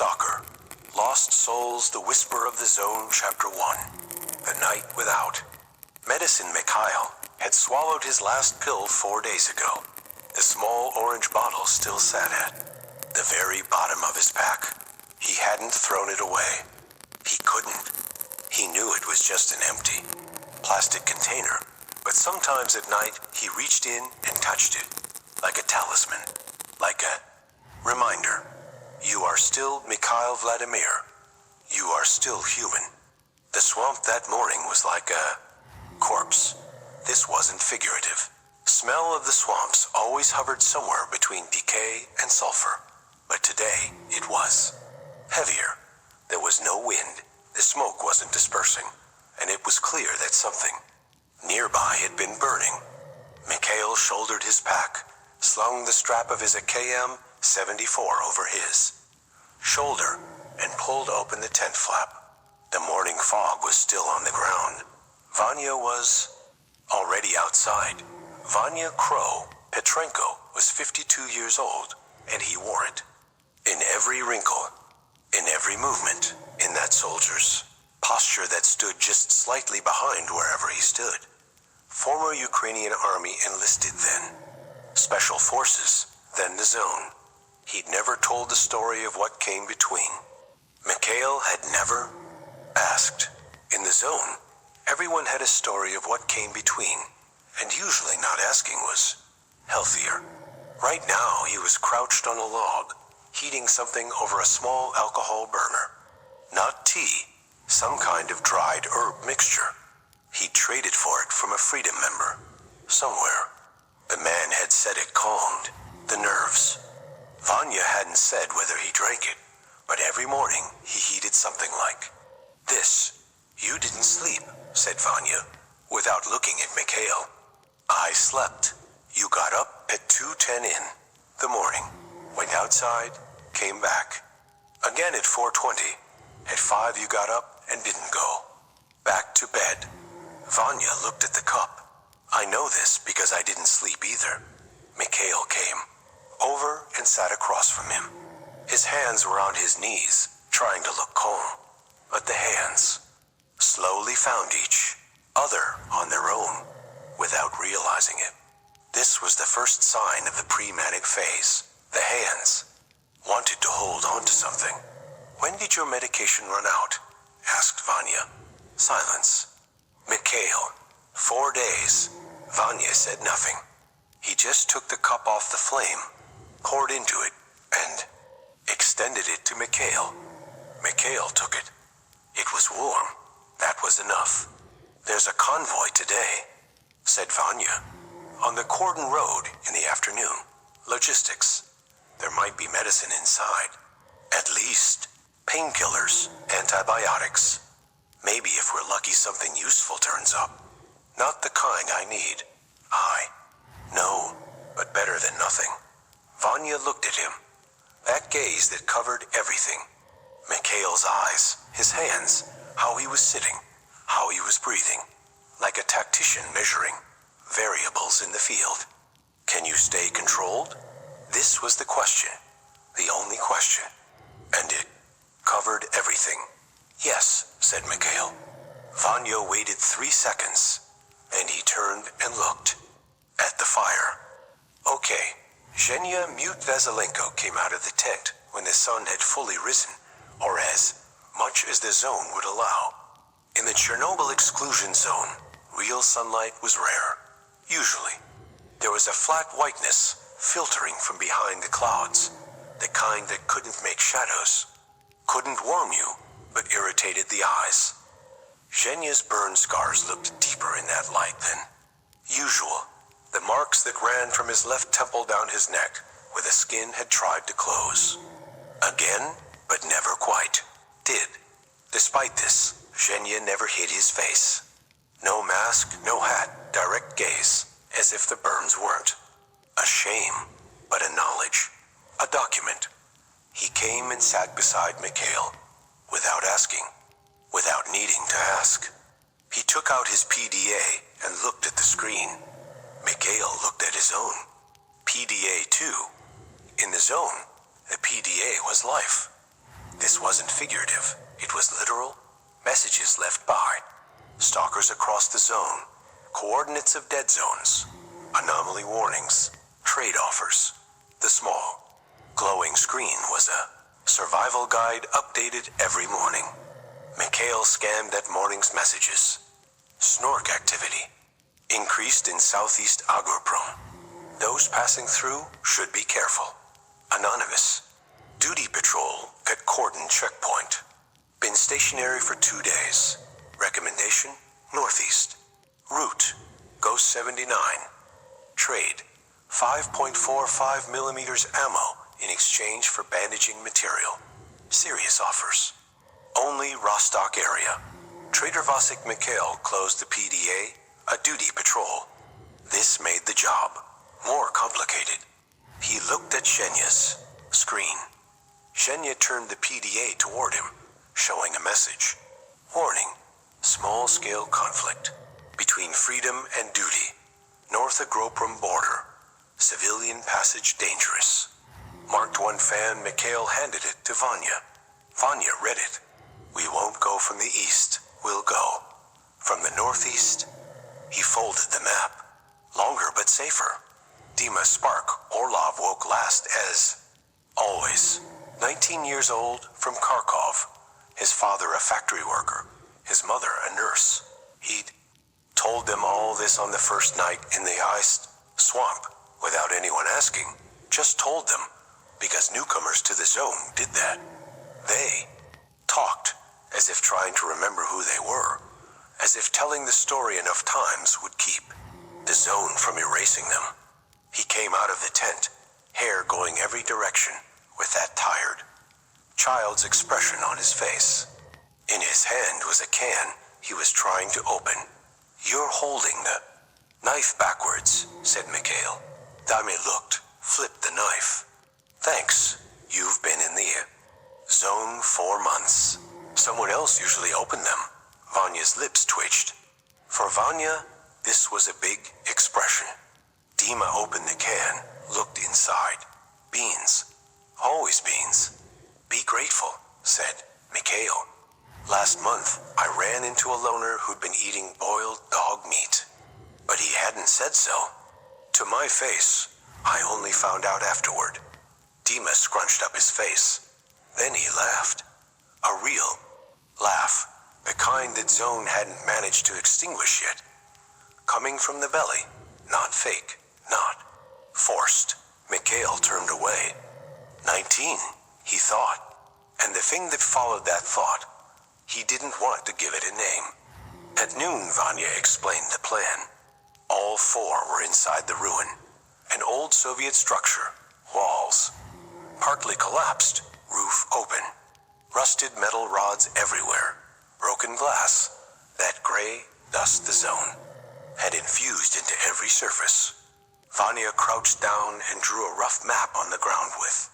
STALKER. Lost Souls, The Whisper of the Zone, Chapter 1. The Night Without. Medicine Mikhail had swallowed his last pill 4 days ago. The small orange bottle still sat at the very bottom of his pack. He hadn't thrown it away. He couldn't. He knew it was just an empty plastic container, but sometimes at night he reached in and touched it, like a talisman, like a reminder. You are still Mikhail Vladimir. You are still human. The swamp that morning was like a corpse. This wasn't figurative. Smell of the swamps always hovered somewhere between decay and sulfur, but today it was heavier. There was no wind, the smoke wasn't dispersing, and it was clear that something nearby had been burning. Mikhail shouldered his pack, slung the strap of his AKM-74 over his shoulder, and pulled open the tent flap. The morning fog was still on the ground. Vanya was already outside. Vanya Crow Petrenko was 52 years old, and he wore it. In every wrinkle, in every movement, in that soldier's posture that stood just slightly behind wherever he stood. Former Ukrainian army enlisted then. Special forces, then the zone. He'd never told the story of what came between. Mikhail had never asked. In the zone, everyone had a story of what came between, and usually not asking was healthier. Right now, he was crouched on a log, heating something over a small alcohol burner. Not tea, some kind of dried herb mixture. He traded for it from a freedom member, somewhere. The man had said it calmed the nerves. Vanya hadn't said whether he drank it, but every morning he heated something like this. You didn't sleep, said Vanya, without looking at Mikhail. I slept. You got up at 2:10 in the morning, went outside, came back. Again at 4:20. At 5 you got up and didn't go. Back to bed. Vanya looked at the cup. I know this because I didn't sleep either. Mikhail came over and sat across from him. His hands were on his knees, trying to look calm, but the hands slowly found each other on their own without realizing it. This was the first sign of the pre-manic phase. The hands wanted to hold on to something. When did your medication run out? Asked Vanya. Silence. Mikhail. 4 days. Vanya said nothing. He just took the cup off the flame, poured into it, and extended it to Mikhail. Mikhail took it. It was warm. That was enough. There's a convoy today, said Vanya. On the Cordon Road in the afternoon. Logistics. There might be medicine inside. At least painkillers, antibiotics. Maybe if we're lucky something useful turns up. Not the kind I need. No, but better than nothing. Vanya looked at him. That gaze that covered everything. Mikhail's eyes, his hands, how he was sitting, how he was breathing. Like a tactician measuring variables in the field. Can you stay controlled? This was the question. The only question. And it covered everything. Yes, said Mikhail. Vanya waited 3 seconds, and he turned and looked at the fire. Okay, Zhenya Vazilenko came out of the tent when the sun had fully risen, or as much as the zone would allow. In the Chernobyl Exclusion Zone, real sunlight was rare. Usually, there was a flat whiteness filtering from behind the clouds, the kind that couldn't make shadows, couldn't warm you, but irritated the eyes. Zhenya's burn scars looked deeper in that light than usual. The marks that ran from his left temple down his neck, where the skin had tried to close. Again, but never quite did. Despite this, Zhenya never hid his face. No mask, no hat, direct gaze, as if the burns weren't a shame, but a knowledge, a document. He came and sat beside Mikhail, without asking, without needing to ask. He took out his PDA and looked at the screen. Mikhail looked at his own. PDA 2. In the zone, the PDA was life. This wasn't figurative. It was literal. Messages left by stalkers across the zone, coordinates of dead zones, anomaly warnings, trade offers. The small, glowing screen was a survival guide updated every morning. Mikhail scanned that morning's messages. Snork activity increased in southeast Agroprom. Those passing through should be careful. Anonymous. Duty patrol at Cordon checkpoint. Been stationary for 2 days. Recommendation, northeast. Route, Ghost 79. Trade, 5.45 millimeters ammo in exchange for bandaging material. Serious offers. Only Rostock area. Trader Vasek Mikhail closed the PDA, a duty patrol. This made the job more complicated. He looked at Zhenya's screen. Zhenya turned the PDA toward him, showing a message. Warning, small-scale conflict between freedom and duty. North Agroprom border. Civilian passage dangerous. Marked 1 fan, Mikhail handed it to Vanya. Vanya read it. We won't go from the east, we'll go from the northeast. He folded the map. Longer but safer. Dima Spark Orlov woke last as always. 19 years old, from Kharkov. His father a factory worker, his mother a nurse. He'd told them all this on the first night in the iced swamp without anyone asking. Just told them because newcomers to the zone did that. They talked as if trying to remember who they were, as if telling the story enough times would keep the zone from erasing them. He came out of the tent, hair going every direction, with that tired, child's expression on his face. In his hand was a can he was trying to open. You're holding the knife backwards, said Mikhail. Dima looked, flipped the knife. Thanks, you've been in the zone 4 months. Someone else usually opened them. Vanya's lips twitched. For Vanya, this was a big expression. Dima opened the can, looked inside. Beans. Always beans. Be grateful, said Mikhail. Last month, I ran into a loner who'd been eating boiled dog meat. But he hadn't said so. To my face, I only found out afterward. Dima scrunched up his face. Then he laughed. A real laugh, the kind that Zone hadn't managed to extinguish yet. Coming from the belly, not fake, not forced. Mikhail turned away. 19, he thought. And the thing that followed that thought, he didn't want to give it a name. At noon, Vanya explained the plan. All 4 were inside the ruin. An old Soviet structure, walls. Partly collapsed, roof open. Rusted metal rods everywhere. Broken glass, that gray dust the zone, had infused into every surface. Vanya crouched down and drew a rough map on the ground with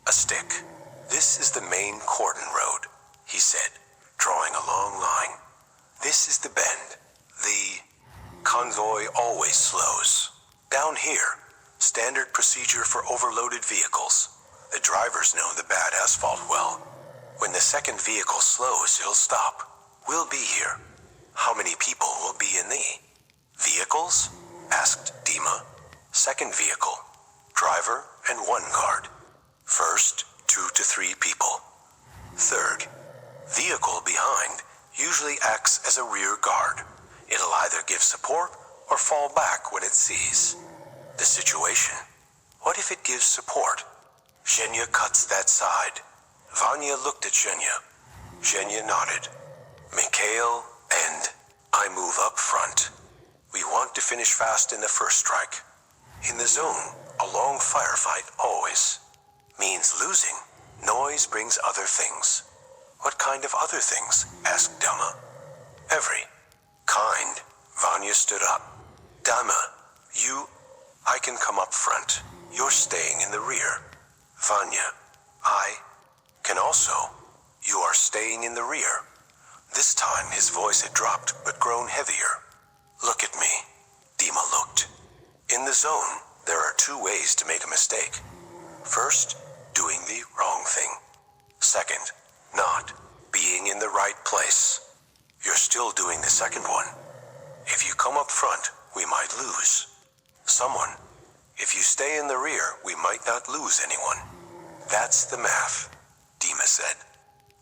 a stick. This is the main cordon road, he said, drawing a long line. This is the bend. The convoy always slows. Down here, standard procedure for overloaded vehicles. The drivers know the bad asphalt well. When the second vehicle slows, it'll stop. We'll be here. How many people will be in the vehicles? Asked Dima. Second vehicle, driver and 1 guard. First, 2 to 3 people. Third, vehicle behind usually acts as a rear guard. It'll either give support or fall back when it sees the situation. What if it gives support? Zhenya cuts that side. Vanya looked at Zhenya. Zhenya nodded. Mikhail and I move up front. We want to finish fast in the first strike. In the zone, a long firefight always means losing. Noise brings other things. What kind of other things? Asked Dima. Every kind. Vanya stood up. Dima, I can come up front. You're staying in the rear. Vanya, I can also. You are staying in the rear. This time his voice had dropped but grown heavier. Look at me. Dima looked. In the zone, there are 2 ways to make a mistake. First, doing the wrong thing. Second, not being in the right place. You're still doing the second one. If you come up front, we might lose someone. If you stay in the rear, we might not lose anyone. That's the math, Dima said.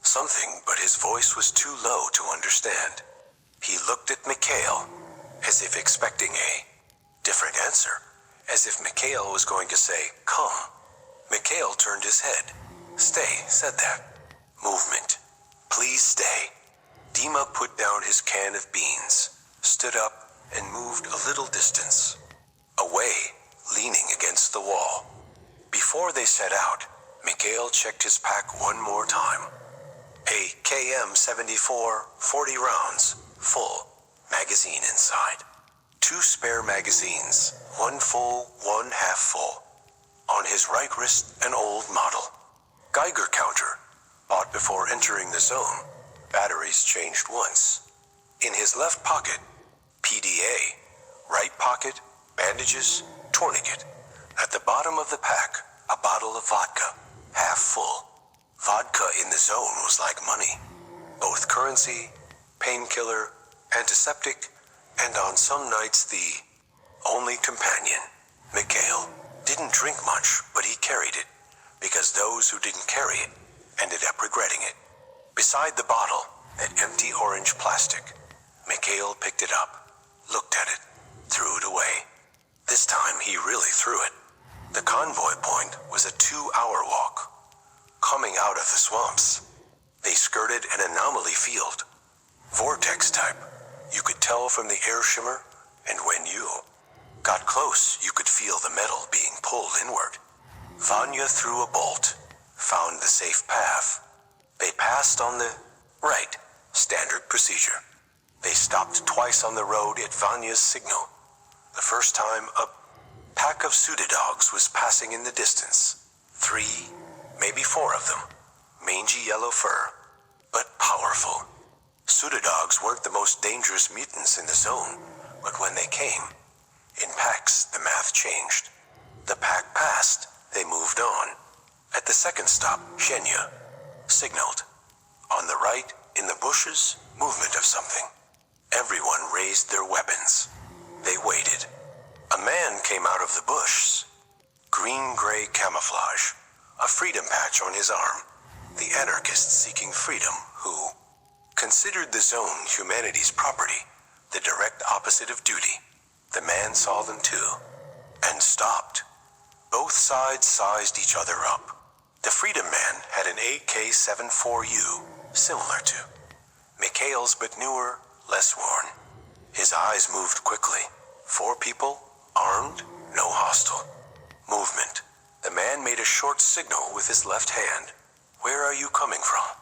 Something, but his voice was too low to understand. He looked at Mikhail, as if expecting a different answer, as if Mikhail was going to say, come. Mikhail turned his head. Stay, said that. Movement. Please stay. Dima put down his can of beans, stood up, and moved a little distance. Away, leaning against the wall. Before they set out, Mikhail checked his pack one more time. A KM-74, 40 rounds, full, magazine inside. 2 spare magazines, one full, one half full. On his right wrist, an old model. Geiger counter, bought before entering the zone. Batteries changed once. In his left pocket, PDA. Right pocket, bandages, tourniquet. At the bottom of the pack, a bottle of vodka, half full. Vodka in the zone was like money. Both currency, painkiller, antiseptic, and on some nights the only companion. Mikhail didn't drink much, but he carried it, because those who didn't carry it ended up regretting it. Beside the bottle, that empty orange plastic, Mikhail picked it up, looked at it, threw it away. This time he really threw it. The convoy point was a 2-hour walk. Coming out of the swamps, they skirted an anomaly field. Vortex type. You could tell from the air shimmer, and when you got close, you could feel the metal being pulled inward. Vanya threw a bolt, found the safe path. They passed on the right, standard procedure. They stopped twice on the road at Vanya's signal. The first time, a pack of pseudodogs was passing in the distance. 3, maybe 4 of them. Mangy yellow fur, but powerful. Pseudodogs weren't the most dangerous mutants in the zone, but when they came, in packs, the math changed. The pack passed, they moved on. At the second stop, Zhenya signaled. On the right, in the bushes, movement of something. Everyone raised their weapons. They waited. A man came out of the bush. Green-gray camouflage, a freedom patch on his arm. The anarchist seeking freedom who considered the zone humanity's property, the direct opposite of duty. The man saw them too, and stopped. Both sides sized each other up. The freedom man had an AK-74U, similar to Mikhail's, but newer, less worn. His eyes moved quickly. 4 people, armed, no hostile. Movement. The man made a short signal with his left hand. Where are you coming from?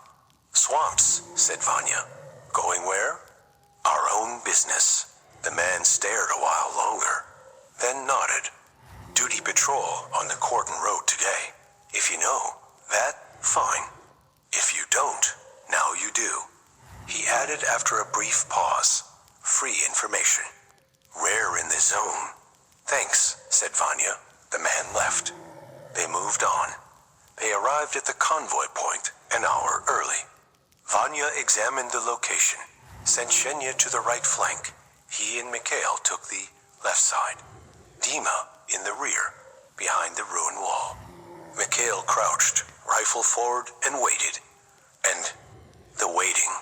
Swamps, said Vanya. Going where? Our own business. The man stared a while longer, then nodded. Duty patrol on the Cordon Road today. If you know that, fine. If you don't, now you do. He added after a brief pause. Free information. Rare in the zone. Thanks, said Vanya. The man left. They moved on. They arrived at the convoy point an hour early. Vanya examined the location, sent Zhenya to the right flank. He and Mikhail took the left side. Dima in the rear, behind the ruined wall. Mikhail crouched, rifle forward, and waited. And the waiting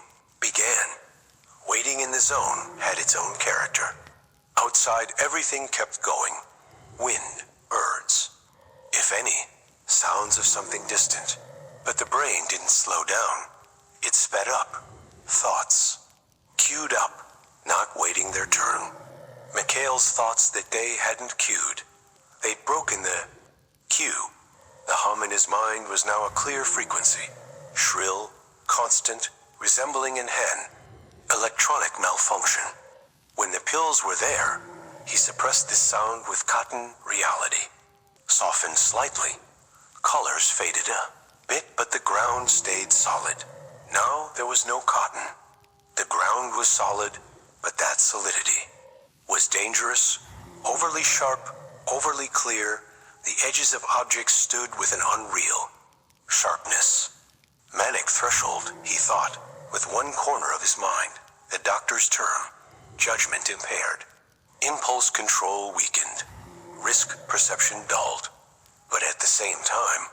began. Waiting in the zone had its own character. Outside, everything kept going. Wind, birds. If any, sounds of something distant. But the brain didn't slow down. It sped up. Thoughts. Queued up, not waiting their turn. Mikhail's thoughts that day hadn't queued. They'd broken the queue. The hum in his mind was now a clear frequency. Shrill, constant, resembling an hen. Electronic malfunction. When the pills were there, he suppressed this sound with cotton reality. Softened slightly. Colors faded a bit, but the ground stayed solid. Now there was no cotton. The ground was solid, but that solidity was dangerous, overly sharp, overly clear. The edges of objects stood with an unreal sharpness. Manic threshold failed, he thought, with one corner of his mind, the doctor's term, judgment impaired, impulse control weakened, risk perception dulled, but at the same time,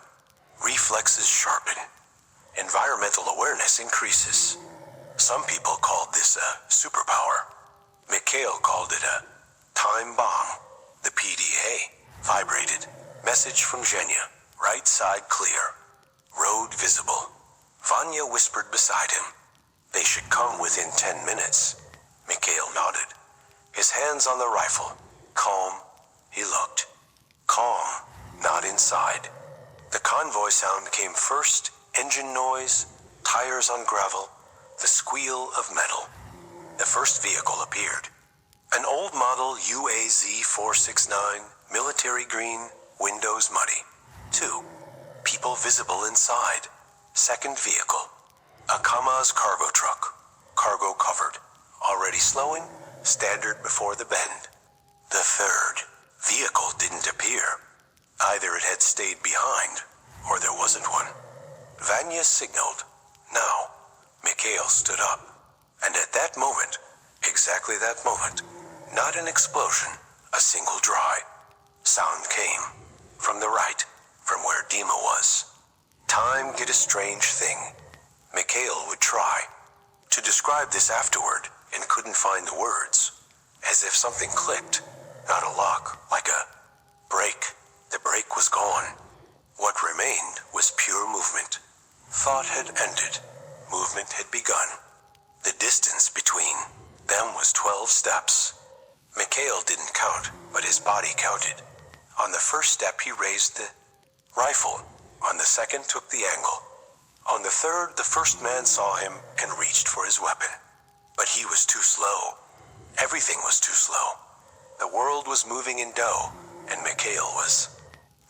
reflexes sharpen, environmental awareness increases. Some people called this a superpower. Mikhail called it a time bomb. The PDA vibrated. Message from Zhenya. Right side clear. Road visible. Vanya whispered beside him. They should come within 10 minutes. Mikhail nodded. His hands on the rifle. Calm. He looked. Calm. Not inside. The convoy sound came first. Engine noise. Tires on gravel. The squeal of metal. The first vehicle appeared. An old model UAZ-469, military green, windows muddy. 2. People visible inside. Second vehicle. A KAMAZ cargo truck. Cargo covered. Already slowing, standard before the bend. The third vehicle didn't appear. Either it had stayed behind, or there wasn't one. Vanya signaled. Now, Mikhail stood up. And at that moment, exactly that moment, not an explosion, a single dry. Sound came. From the right, from where Dima was. Time get a strange thing. Mikhail would try to describe this afterward and couldn't find the words. As if something clicked. Not a lock, like a brake. The brake was gone. What remained was pure movement. Thought had ended. Movement had begun. The distance between them was 12 steps. Mikhail didn't count, but his body counted. On the first step he raised the rifle. On the second took the angle. On the third, the first man saw him and reached for his weapon. But he was too slow. Everything was too slow. The world was moving in dough, and Mikhail was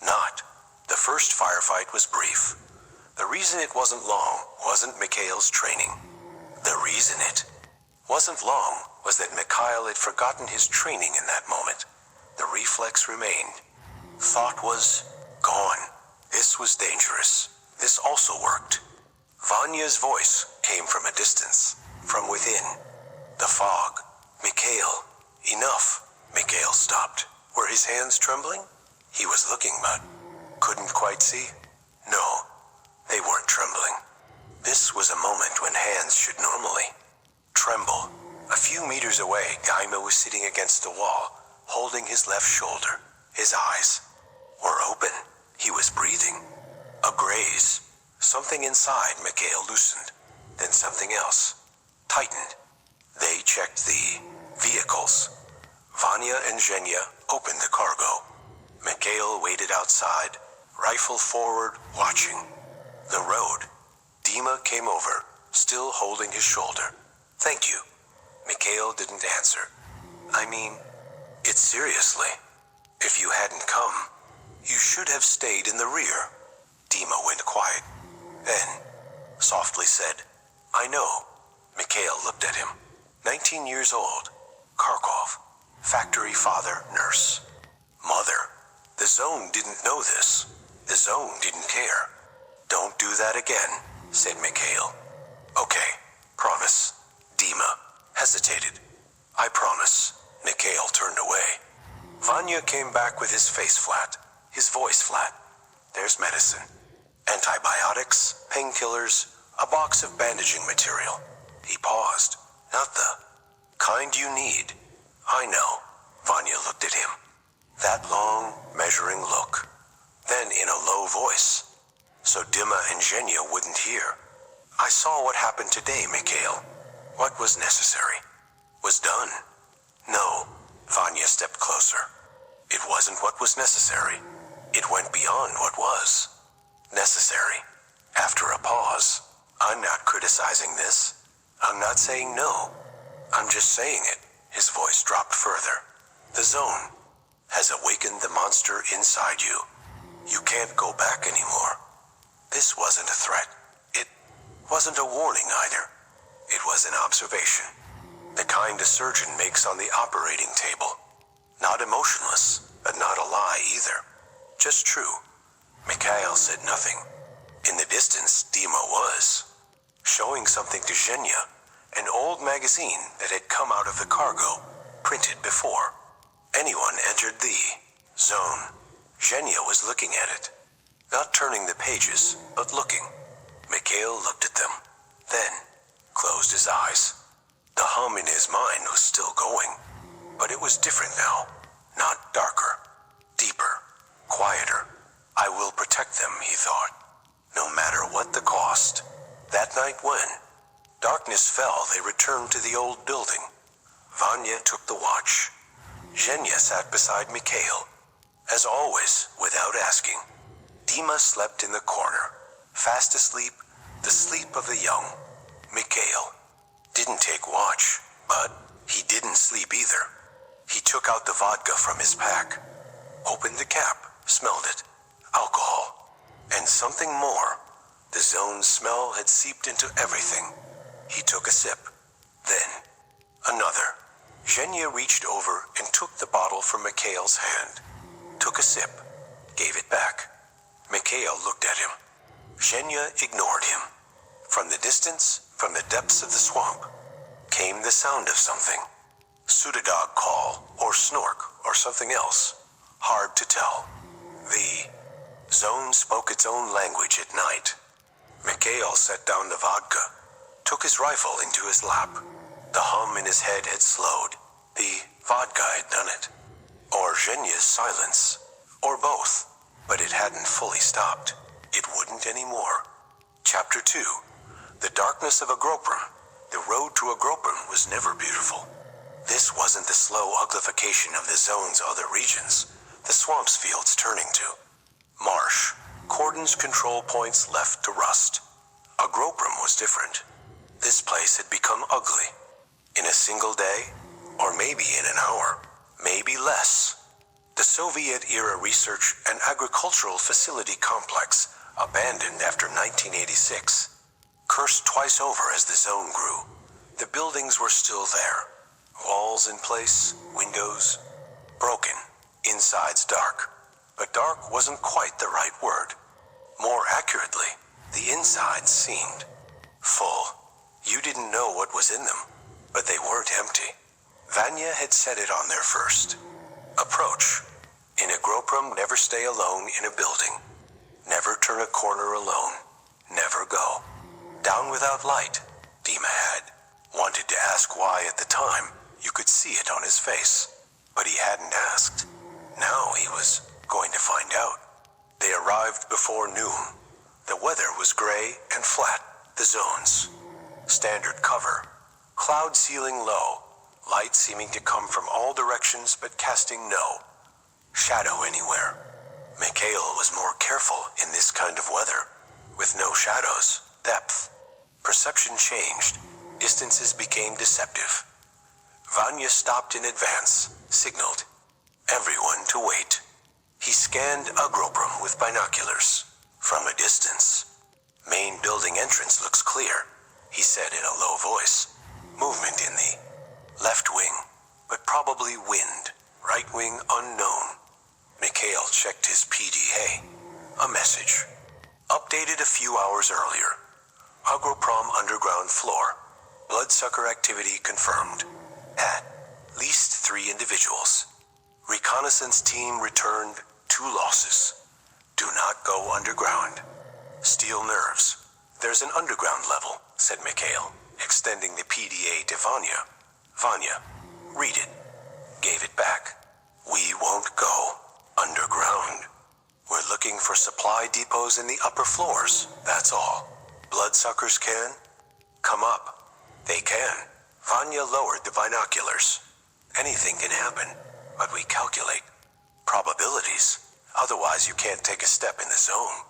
not. The first firefight was brief. The reason it wasn't long wasn't Mikhail's training. The reason it wasn't long was that Mikhail had forgotten his training in that moment. The reflex remained. Thought was gone. This was dangerous. This also worked. Vanya's voice came from a distance, from within. The fog. Mikhail. Enough. Mikhail stopped. Were his hands trembling? He was looking, but couldn't quite see. No, they weren't trembling. This was a moment when hands should normally tremble. A few meters away, Dima was sitting against the wall, holding his left shoulder. His eyes were open. He was breathing. A graze. Something inside Mikhail loosened. Then something else. Tightened. They checked the vehicles. Vanya and Zhenya opened the cargo. Mikhail waited outside, rifle forward, watching. The road. Dima came over, still holding his shoulder. Thank you. Mikhail didn't answer. I mean, it's seriously. If you hadn't come, you should have stayed in the rear. Dima went quiet. Then, softly said, I know. Mikhail looked at him. 19 years old. Kharkov. Factory father, nurse. Mother. The zone didn't know this. The zone didn't care. Don't do that again, said Mikhail. Okay, promise. Dima hesitated. I promise. Mikhail turned away. Vanya came back with his face flat, his voice flat. There's medicine. Antibiotics, painkillers, a box of bandaging material. He paused. Not the kind you need. I know. Vanya looked at him. That long, measuring look. Then in a low voice. So Dima and Zhenya wouldn't hear. I saw what happened today, Mikhail. What was necessary was done. No. Vanya stepped closer. It wasn't what was necessary. It went beyond what was necessary. After a pause, I'm not criticizing this. I'm not saying no. I'm just saying it. His voice dropped further. The zone has awakened the monster inside you. You can't go back anymore. This wasn't a threat. It wasn't a warning either. It was an observation. The kind a surgeon makes on the operating table. Not emotionless, but not a lie either. Just true. Mikhail said nothing. In the distance, Dima was showing showing something to Zhenya, an old magazine that had come out of the cargo, printed before. Anyone entered the zone. Zhenya was looking at it, not turning the pages, but looking. Mikhail looked at them, then closed his eyes. The hum in his mind was still going, but it was different now. Not darker, deeper, quieter. I will protect them, he thought, no matter what the cost. That night when darkness fell, they returned to the old building. Vanya took the watch. Zhenya sat beside Mikhail, as always, without asking. Dima slept in the corner, fast asleep, the sleep of the young. Mikhail didn't take watch, but he didn't sleep either. He took out the vodka from his pack, opened the cap, smelled it. Alcohol. And something more. The zone's smell had seeped into everything. He took a sip. Then, another. Zhenya reached over and took the bottle from Mikhail's hand. Took a sip. Gave it back. Mikhail looked at him. Zhenya ignored him. From the distance, from the depths of the swamp, came the sound of something. Sudadog call, or snork, or something else. Hard to tell. The zone spoke its own language at night. Mikhail set down the vodka, took his rifle into his lap. The hum in his head had slowed. The vodka had done it. Or Zhenya's silence. Or both. But it hadn't fully stopped. It wouldn't anymore. Chapter 2. The darkness of Agroprim. The road to Agroprim was never beautiful. This wasn't the slow uglification of the zone's other regions, the swamp's fields turning to. Marsh, cordons control points left to rust. Agroprim was different. This place had become ugly. In a single day, or maybe in an hour, maybe less. The Soviet-era research and agricultural facility complex, abandoned after 1986, cursed twice over as the zone grew. The buildings were still there. Walls in place, windows, broken, insides dark. But dark wasn't quite the right word. More accurately, the insides seemed full. You didn't know what was in them, but they weren't empty. Vanya had set it on there first. Approach. In Agroprim, never stay alone in a building. Never turn a corner alone. Never go. Down without light, Dima had. Wanted to ask why at the time. You could see it on his face. But he hadn't asked. Now he was going to find out. They arrived before noon. The weather was gray and flat. The zones. Standard cover. Cloud ceiling low. Light seeming to come from all directions but casting no shadow anywhere. Mikhail was more careful in this kind of weather. With no shadows. Depth. Perception changed. Distances became deceptive. Vanya stopped in advance, signaled everyone to wait. He scanned Agroprim with binoculars, from a distance. Main building entrance looks clear, he said in a low voice. Movement in the left wing, but probably wind. Right wing unknown. Mikhail checked his PDA. A message. Updated a few hours earlier. Agroprom underground floor. Bloodsucker activity confirmed. At least 3 individuals. Reconnaissance team returned 2 losses. Do not go underground. Steel nerves. There's an underground level, said Mikhail, extending the PDA to Vanya. Vanya, read it. Gave it back. We won't go underground. We're looking for supply depots in the upper floors, that's all. Bloodsuckers can come up. They can. Vanya lowered the binoculars. Anything can happen, but we calculate probabilities. Otherwise, you can't take a step in the zone.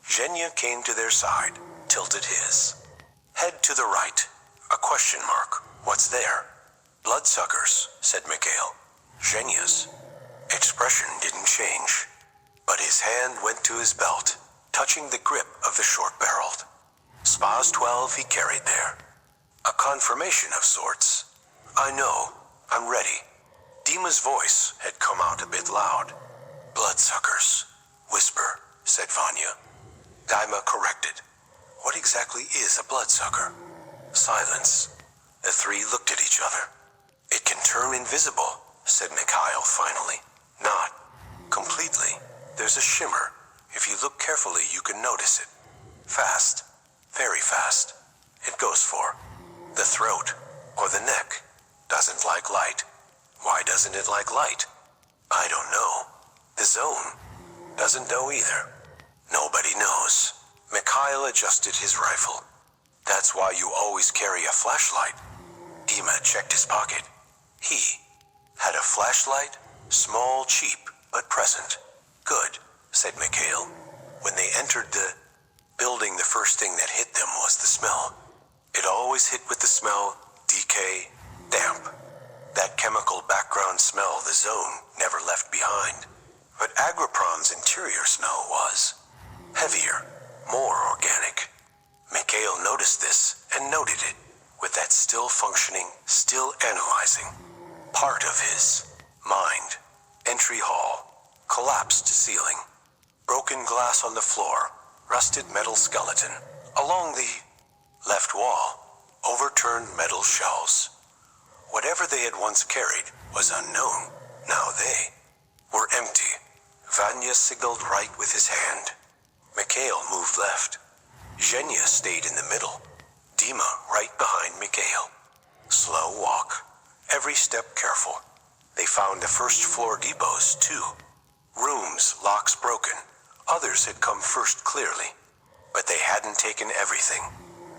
Zhenya came to their side, tilted his. Head to the right. A question mark. What's there? Bloodsuckers, said Mikhail. Zhenya's. Expression didn't change, but his hand went to his belt, touching the grip of the short-barreled. Spas 12 he carried there. A confirmation of sorts. I know. I'm ready. Dima's voice had come out a bit loud. Bloodsuckers. Whisper, said Vanya. Dima corrected. What exactly is a bloodsucker? Silence. The three looked at each other. "It can turn invisible," said Mikhail finally. "Not completely. There's a shimmer. If you look carefully, you can notice it. Fast. Very fast. It goes for the throat or the neck. Doesn't like light. Why doesn't it like light? I don't know. The zone doesn't know either. Nobody knows." Mikhail adjusted his rifle. "That's why you always carry a flashlight." Dima checked his pocket. He had a flashlight, small, cheap, but present. "Good," said Mikhail. When they entered the building, the first thing that hit them was the smell. It always hit with the smell, decay, damp. That chemical background smell the zone never left behind. But Agripron's interior smell was heavier, more organic. Mikhail noticed this and noted it, with that still functioning, still analyzing part of his mind. Entry hall, collapsed ceiling, broken glass on the floor, rusted metal skeleton. Along the left wall, overturned metal shelves. Whatever they had once carried was unknown. Now they were empty. Vanya signaled right with his hand. Mikhail moved left. Zhenya stayed in the middle. Dima right behind Mikhail. Slow walk. Every step careful. They found the first floor depots, too. Rooms, locks broken. Others had come first clearly, but they hadn't taken everything.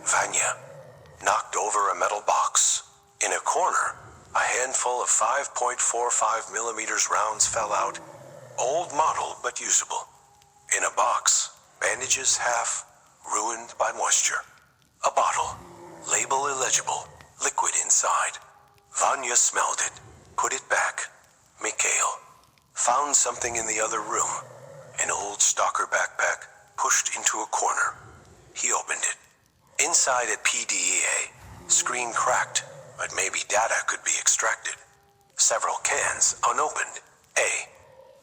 Vanya knocked over a metal box. In a corner, a handful of 5.45 millimeters rounds fell out. Old model, but usable. In a box, bandages half ruined by moisture. A bottle, label illegible, liquid inside. Vanya smelled it, put it back. Mikhail found something in the other room. An old STALKER backpack pushed into a corner. He opened it. Inside a PDA, screen cracked, but maybe data could be extracted. Several cans unopened. A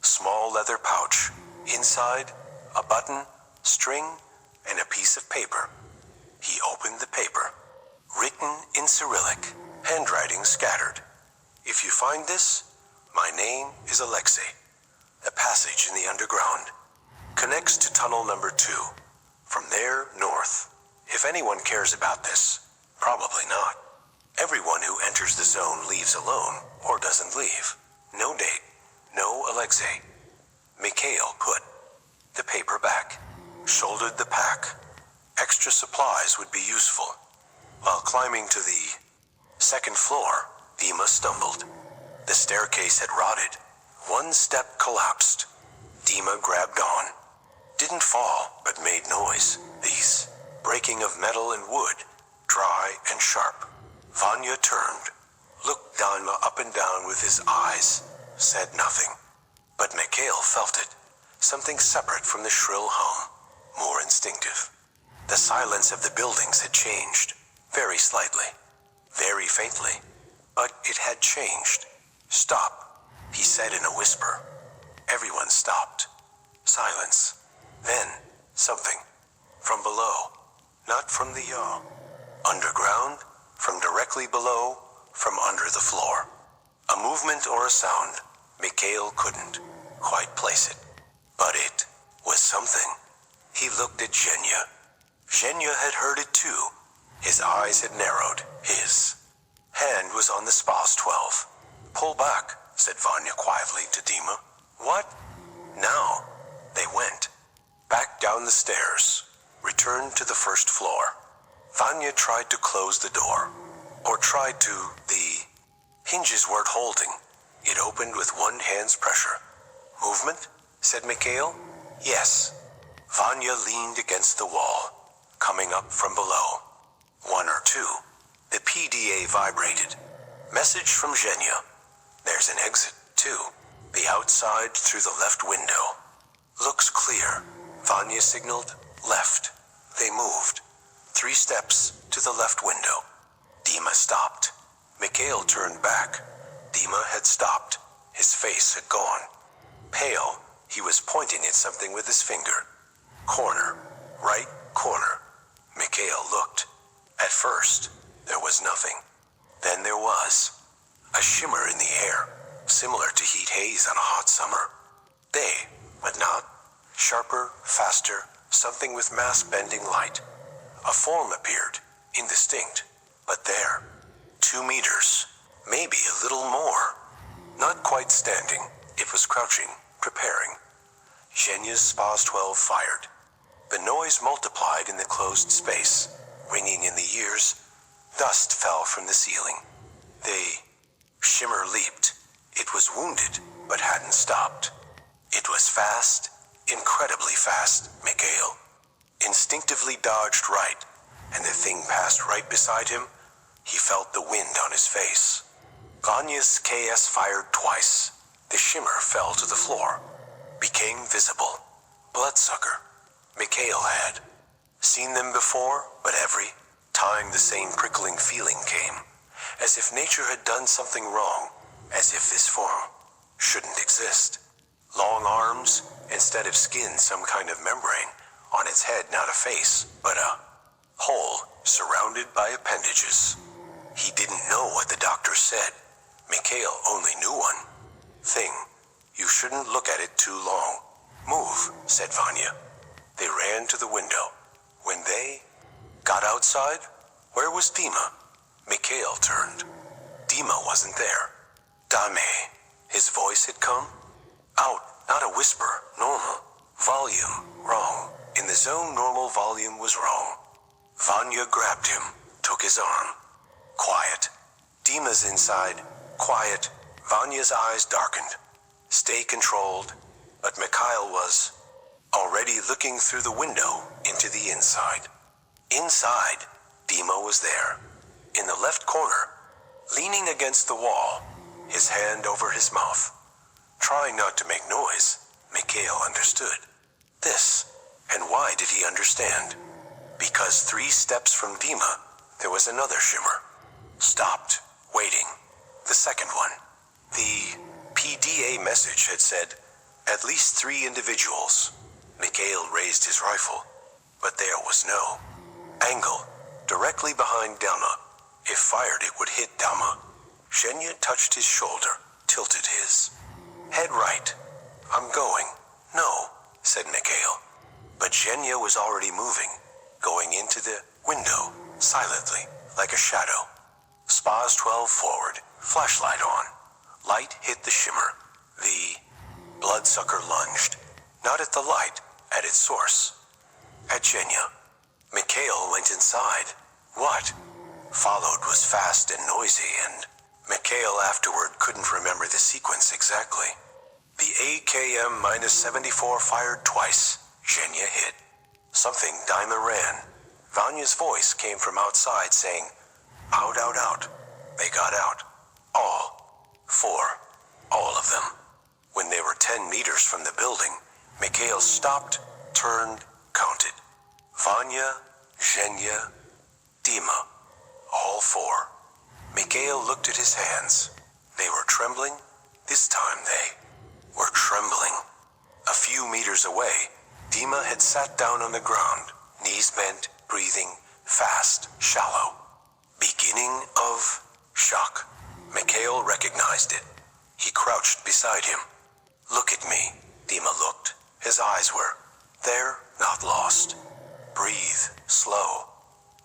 small leather pouch. Inside, a button, string, and a piece of paper. He opened the paper. Written in Cyrillic, handwriting scattered. "If you find this, my name is Alexei. The passage in the underground connects to tunnel number 2. From there, north. If anyone cares about this, probably not. Everyone who enters the zone leaves alone or doesn't leave. No date, no Alexei." Mikhail put the paper back, shouldered the pack. Extra supplies would be useful. While climbing to the second floor, Dima stumbled. The staircase had rotted. One step collapsed. Dima grabbed on. Didn't fall, but made noise. These breaking of metal and wood, dry and sharp. Vanya turned, looked Dima up and down with his eyes, said nothing. But Mikhail felt it. Something separate from the shrill hum, more instinctive. The silence of the buildings had changed, very slightly, very faintly, but it had changed. "Stop," he said in a whisper. Everyone stopped. Silence. Then, something. From below. Not from the underground, from directly below, from under the floor. A movement or a sound. Mikhail couldn't quite place it. But it was something. He looked at Zhenya. Zhenya had heard it too. His eyes had narrowed. His hand was on the SPA's 12. "Pull back," said Vanya quietly to Dima. "What?" Now, they went. Back down the stairs. Returned to the first floor. Vanya tried to close the door. Or tried to. The hinges weren't holding. It opened with one hand's pressure. "Movement?" said Mikhail. "Yes." Vanya leaned against the wall, coming up from below. One or two. The PDA vibrated. Message from Zhenya. There's an exit, too. The outside through the left window. Looks clear. Vanya signaled left. They moved. 3 steps to the left window. Dima stopped. Mikhail turned back. Dima had stopped. His face had gone. Pale, he was pointing at something with his finger. Corner. Right corner. Mikhail looked. At first, there was nothing. Then there was. A shimmer in the air, similar to heat haze on a hot summer. Day, but not. Sharper, faster, something with mass-bending light. A form appeared, indistinct, but there. 2 meters, maybe a little more. Not quite standing, it was crouching, preparing. Zhenya's STAL-12 fired. The noise multiplied in the closed space, ringing in the ears. Dust fell from the ceiling. The shimmer leaped. It was wounded, but hadn't stopped. It was fast, incredibly fast, Mikhail. Instinctively dodged right, and the thing passed right beside him. He felt the wind on his face. Vanya's KS fired twice. The shimmer fell to the floor. Became visible. Bloodsucker. Mikhail had. Seen them before, but every time the same prickling feeling came. As if nature had done something wrong. As if this form shouldn't exist. Long arms, instead of skin, some kind of membrane. On its head, not a face, but a hole surrounded by appendages. He didn't know what the doctor said. Mikhail only knew one thing. You shouldn't look at it too long. Move, said Vanya. They ran to the window. When they got outside, where was Dima? Mikhail turned. Dima wasn't there. Dame. His voice had come. Out, not a whisper, normal. Volume, wrong. In the zone, normal volume was wrong. Vanya grabbed him, took his arm. Quiet. Dima's inside. Quiet. Vanya's eyes darkened. Stay controlled. But Mikhail was already looking through the window into the inside. Inside, Dima was there. In the left corner, leaning against the wall, his hand over his mouth. Trying not to make noise, Mikhail understood. This, and why did he understand? Because 3 steps from Dima, there was another shimmer. Stopped, waiting. The second one. The PDA message had said, at least 3 individuals. Mikhail raised his rifle, but there was no angle, directly behind Dima. If fired, it would hit Dima. Zhenya touched his shoulder, tilted his head right. I'm going. No, said Mikhail. But Zhenya was already moving, going into the window, silently, like a shadow. STAL-12 forward, flashlight on. Light hit the shimmer. The bloodsucker lunged, not at the light, at its source. At Zhenya. Mikhail went inside. What followed was fast and noisy, and Mikhail afterward couldn't remember the sequence exactly. The AKM-74 fired twice. Zhenya hit. Something Dima ran. Vanya's voice came from outside saying, out, out, out. They got out. All. 4. All of them. When they were 10 meters from the building, Mikhail stopped, turned, counted. Vanya, Zhenya, Dima. All 4. Mikhail looked at his hands. They were trembling. This time they were trembling. A few meters away, Dima had sat down on the ground, knees bent, breathing, fast, shallow. Beginning of shock. Mikhail recognized it. He crouched beside him. Look at me, Dima looked. His eyes were there, not lost. Breathe, slow.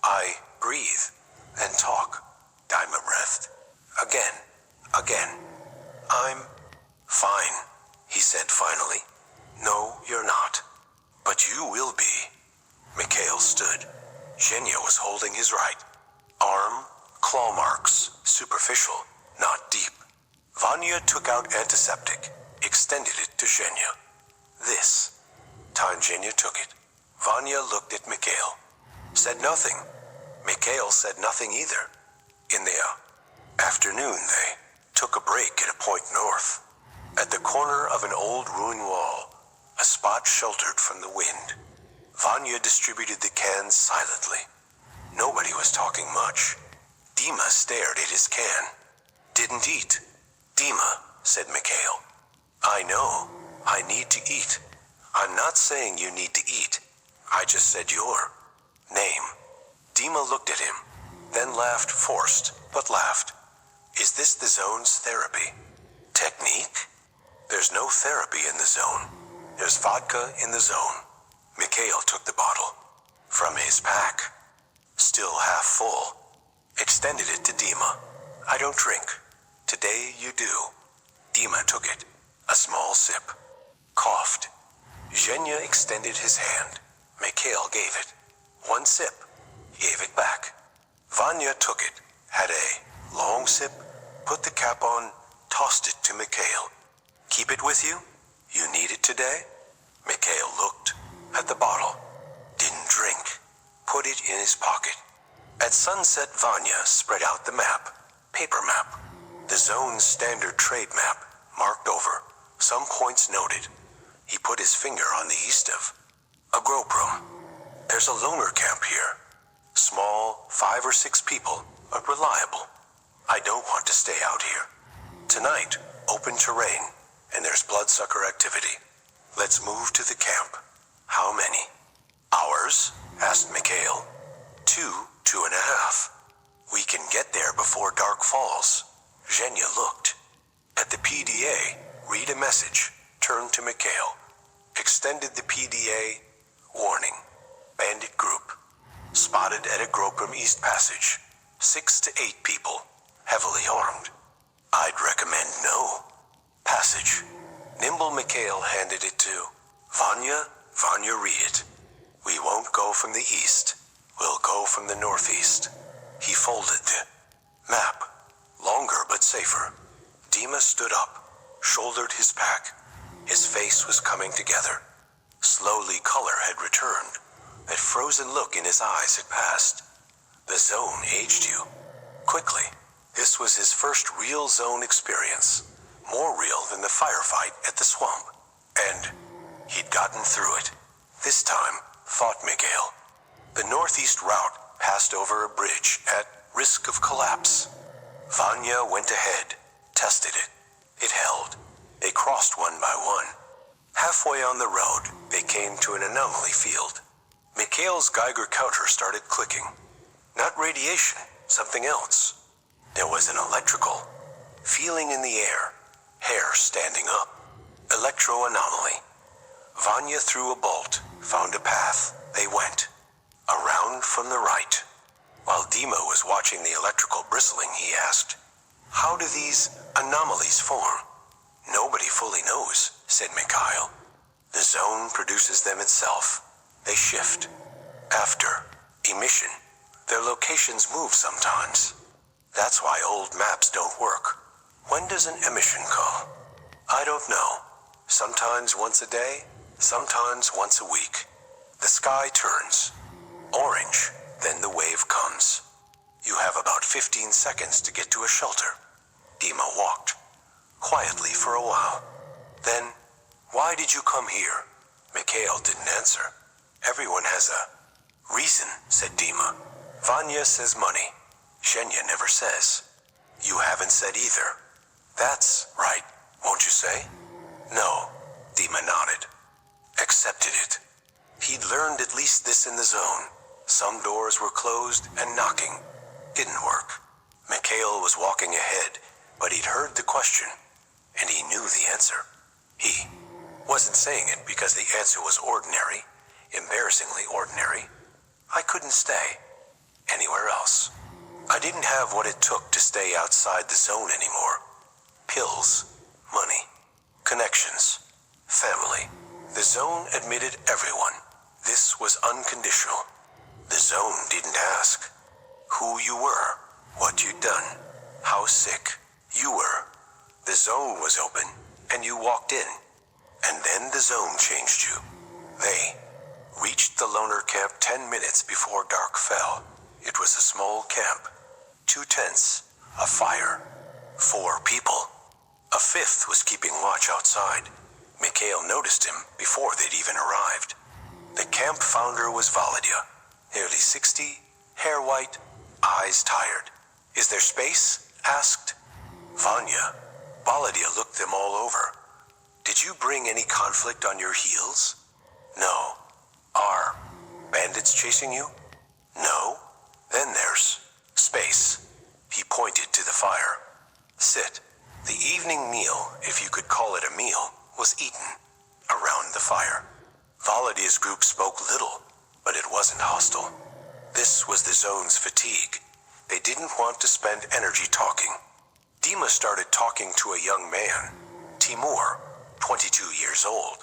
I breathe, then talk. Dima breathed. Again. I'm fine, he said finally. No, you're not. But you will be. Mikhail stood. Zhenya was holding his right arm, claw marks, superficial, not deep. Vanya took out antiseptic, extended it to Zhenya. This time Zhenya took it. Vanya looked at Mikhail. Said nothing. Mikhail said nothing either. In the afternoon, they took a break at a point north. At the corner of an old ruined wall, a spot sheltered from the wind. Vanya distributed the cans silently. Nobody was talking much. Dima stared at his can. Didn't eat. Dima, said Mikhail. I know. I need to eat. I'm not saying you need to eat. I just said your name. Dima looked at him, man laughed, forced, but laughed. Is this the zone's therapy? Technique? There's no therapy in the zone. There's vodka in the zone. Mikhail took the bottle from his pack, still half full, extended it to Dima. I don't drink. Today you do. Dima took it, a small sip, coughed. Zhenya extended his hand. Mikhail gave it. One sip, gave it back. Vanya took it, had a long sip, put the cap on, tossed it to Mikhail. Keep it with you? You need it today? Mikhail looked at the bottle. Didn't drink. Put it in his pocket. At sunset, Vanya spread out the map, paper map. The zone's standard trade map, marked over, some points noted. He put his finger on the east of a grope room. There's a loner camp here. Small, 5 or 6 people, but reliable. I don't want to stay out here. Tonight, open terrain, and there's bloodsucker activity. Let's move to the camp. How many? Hours? Asked Mikhail. 2.5. We can get there before dark falls. Zhenya looked. At the PDA, read a message, turned to Mikhail. Extended the PDA, warning. Bandit group. Spotted at a Gropram East Passage. 6 to 8 people, heavily armed. I'd recommend no. Passage. Nimble Mikhail handed it to Vanya. Vanya, read it. We won't go from the east. We'll go from the northeast. He folded the map. Longer but safer. Dima stood up, shouldered his pack. His face was coming together. Slowly color had returned. That frozen look in his eyes had passed. The zone aged you. Quickly. This was his first real zone experience. More real than the firefight at the swamp. And he'd gotten through it. This time, thought Mikhail. The northeast route passed over a bridge at risk of collapse. Vanya went ahead, tested it. It held. They crossed one by one. Halfway on the road, they came to an anomaly field. Mikhail's Geiger counter started clicking. Not radiation, something else. There was an electrical feeling in the air, hair standing up. Electro-anomaly. Vanya threw a bolt, found a path. They went. Around from the right. While Dima was watching the electrical bristling, he asked, how do these anomalies form? Nobody fully knows, said Mikhail. The zone produces them itself. They shift. After emission, their locations move sometimes. That's why old maps don't work. When does an emission come? I don't know. Sometimes once a day, sometimes once a week. The sky turns orange, then the wave comes. You have about 15 seconds to get to a shelter. Dima walked quietly for a while. Then, why did you come here? Mikhail didn't answer. Everyone has a reason, said Dima. Vanya says money. Zhenya never says. You haven't said either. That's right, won't you say? No, Dima nodded. Accepted it. He'd learned at least this in the zone. Some doors were closed and knocking. Didn't work. Mikhail was walking ahead, but he'd heard the question, and he knew the answer. He wasn't saying it because the answer was ordinary, embarrassingly ordinary. I couldn't stay anywhere else. I didn't have what it took to stay outside the zone anymore. Pills, money, connections, family. The zone admitted everyone. This was unconditional. The zone didn't ask who you were, what you'd done, how sick you were. The zone was open, and you walked in. And then the zone changed you. They reached the loner camp 10 minutes before dark fell. It was a small camp. 2 tents, a fire, 4 people. A 5th was keeping watch outside. Mikhail noticed him before they'd even arrived. The camp founder was Vladimir, nearly 60, hair white, eyes tired. Is there space? Asked Vanya. Vladimir looked them all over. Did you bring any conflict on your heels? No. Are bandits chasing you? No. Then there's space. pointed to the fire. Sit. The evening meal, if you could call it a meal, was eaten around the fire. Volodya's group spoke little, but it wasn't hostile. This was the zone's fatigue. They didn't want to spend energy talking. Dima started talking to a young man, Timur, 22 years old.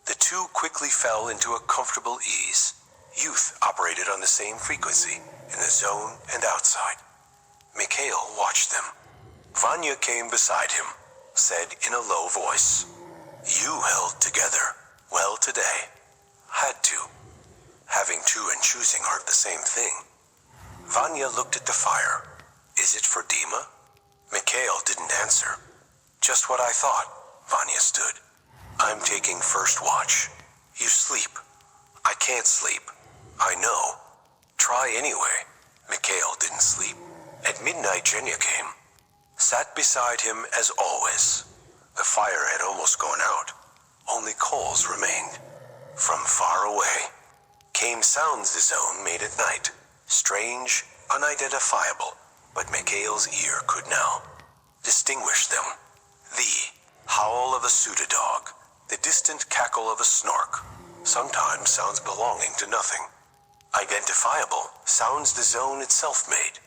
The two quickly fell into a comfortable ease. Youth operated on the same frequency, in the zone and outside. Mikhail watched them. Vanya came beside him, said in a low voice, "You held together well today." Had to. Having to and choosing aren't the same thing. Vanya looked at the fire. Is it for Dima? Mikhail didn't answer. Just what I thought. Vanya stood. I'm taking first watch. You sleep. I can't sleep. I know. Try anyway. Mikhail didn't sleep. At midnight, Zhenya came. Sat beside him as always. The fire had almost gone out. Only coals remained. From far away came sounds the zone made at night. Strange, unidentifiable, but Mikhail's ear could now distinguish them. The howl of a pseudodog, the distant cackle of a snork, sometimes sounds belonging to nothing. Identifiable sounds the zone itself made.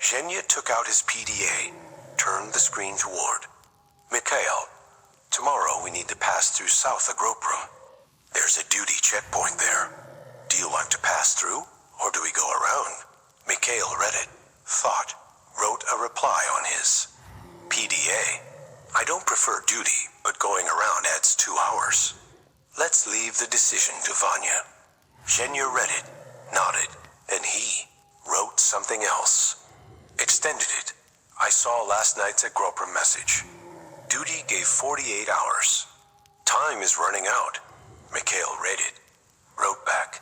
Zhenya took out his PDA, turned the screen toward. Mikhail, tomorrow we need to pass through South Agroprum. There's a duty checkpoint there. Do you want to pass through, or do we go around? Mikhail read it, thought, wrote a reply on his PDA. I don't prefer duty, but going around adds 2 hours. Let's leave the decision to Vanya. Zhenya read it, nodded, and he wrote something else. Extended it. I saw last night's Agroprum message. Duty gave 48 hours. Time is running out. Mikhail read it, wrote back.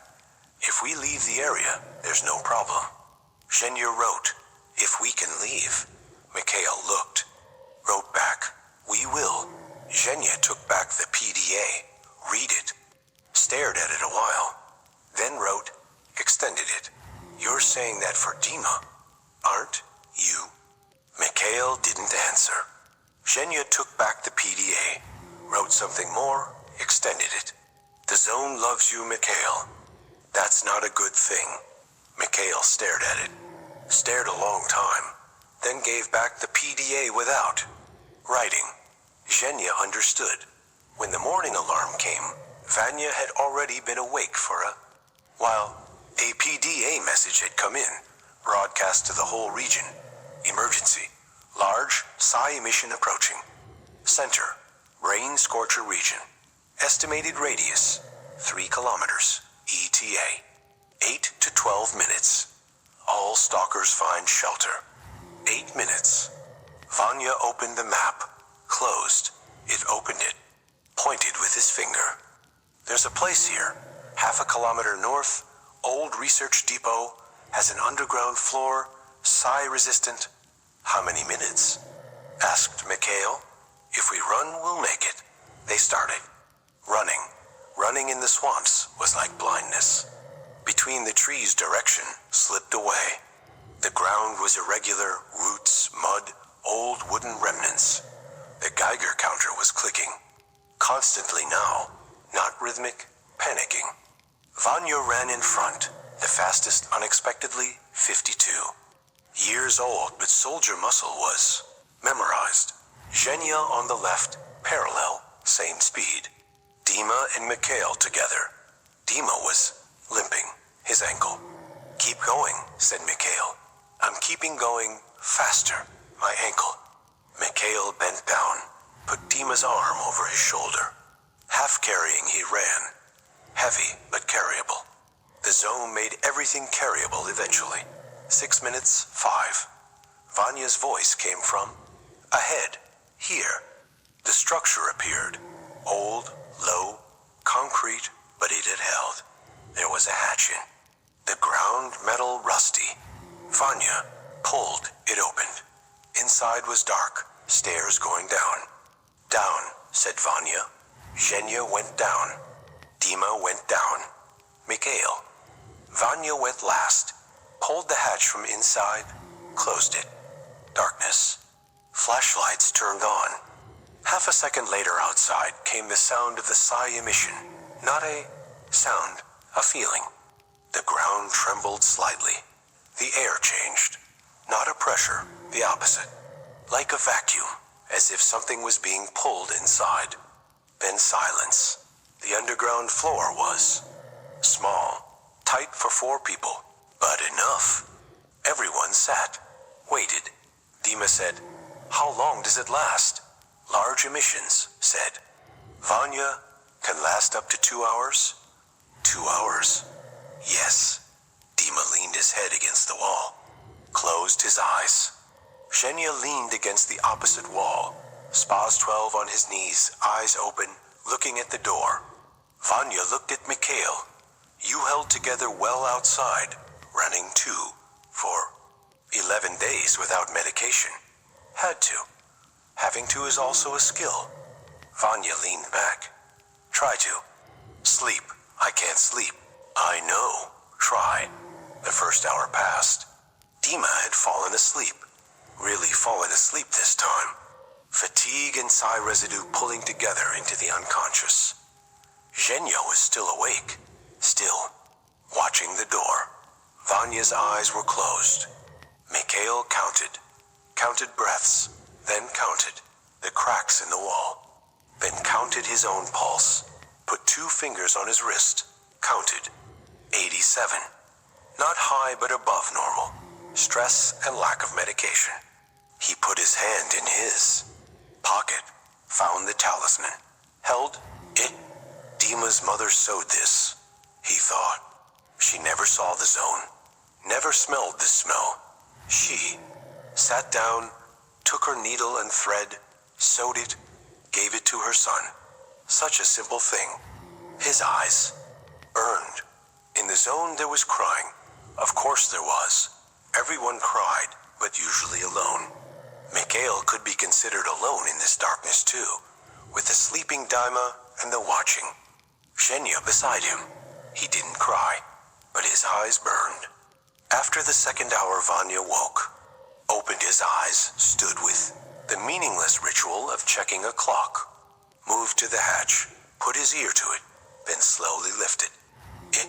If we leave the area, there's no problem. Zhenya wrote, if we can leave. Mikhail looked, wrote back, we will. Zhenya took back the PDA, read it, stared at it a while, then wrote, extended it. You're saying that for Dima, aren't you? Mikhail didn't answer. Zhenya took back the PDA, wrote something more, extended it. The zone loves you, Mikhail. That's not a good thing. Mikhail stared at it, stared a long time, then gave back the PDA without writing. Zhenya understood. When the morning alarm came, Vanya had already been awake for a while. A PDA message had come in, broadcast to the whole region. Emergency. Large psi emission approaching. Center. Rain scorcher region. Estimated radius. 3 kilometers. ETA. 8 to 12 minutes. All stalkers find shelter. 8 minutes. Vanya opened the map. Closed. It opened it. Pointed with his finger. There's a place here. Half a kilometer north. Old research depot. Has an underground floor. Psi resistant. How many minutes? Asked Mikhail. If we run, we'll make it. They started. Running. Running in the swamps was like blindness. Between the trees, direction slipped away. The ground was irregular, roots, mud, old wooden remnants. The Geiger counter was clicking. Constantly now, not rhythmic, panicking. Vanya ran in front, the fastest unexpectedly 52. Years old, but soldier muscle was memorized. Zhenya on the left, parallel, same speed. Dima and Mikhail together. Dima was limping, his ankle. Keep going, said Mikhail. I'm keeping going faster, my ankle. Mikhail bent down, put Dima's arm over his shoulder. Half carrying, he ran. Heavy, but carryable. The zone made everything carryable eventually. 6 minutes, 5. Vanya's voice came from ahead, here. The structure appeared. Old, low, concrete, but it had held. There was a hatch in. The ground metal rusty. Vanya pulled, it opened. Inside was dark, stairs going down. Down, said Vanya. Zhenya went down. Dima went down. Mikhail. Vanya went last, pulled the hatch from inside, closed it. Darkness. Flashlights turned on. Half a second later outside came the sound of the psi emission. Not a sound, a feeling. The ground trembled slightly. The air changed. Not a pressure, the opposite. Like a vacuum, as if something was being pulled inside. Then silence. The underground floor was small, tight for 4 people, but enough. Everyone sat, waited. Dima said, "How long does it last?" "Large emissions," said. "Vanya can last up to 2 hours?" 2 hours. Yes. Dima leaned his head against the wall, closed his eyes. Zhenya leaned against the opposite wall, S.T.A.L.K.E.R on his knees, eyes open, looking at the door. Vanya looked at Mikhail. "You held together well outside, running too, for 11 days without medication. Had to. Having to is also a skill." Vanya leaned back. "Try to. Sleep. I can't sleep." "I know. Try." The first hour passed. Dima had fallen asleep. Really fallen asleep this time. Fatigue and psi residue pulling together into the unconscious. Zhenya was still awake. Still. Watching the door. Vanya's eyes were closed. Mikhail counted. Counted breaths. Then counted the cracks in the wall. Then counted his own pulse. Put 2 fingers on his wrist. Counted. 87. Not high, but above normal. Stress and lack of medication. He put his hand in his pocket. Found the talisman. Held it. Dima's mother sewed this, he thought. She never saw the zone. Never smelled the smell. She sat down, took her needle and thread, sewed it, gave it to her son. Such a simple thing. His eyes burned. In the zone there was crying. Of course there was. Everyone cried, but usually alone. Mikhail could be considered alone in this darkness too, with the sleeping Dima and the watching. Zhenya beside him. He didn't cry, but his eyes burned. After the second hour, Vanya woke, opened his eyes, stood with the meaningless ritual of checking a clock, moved to the hatch, put his ear to it, then slowly lifted. It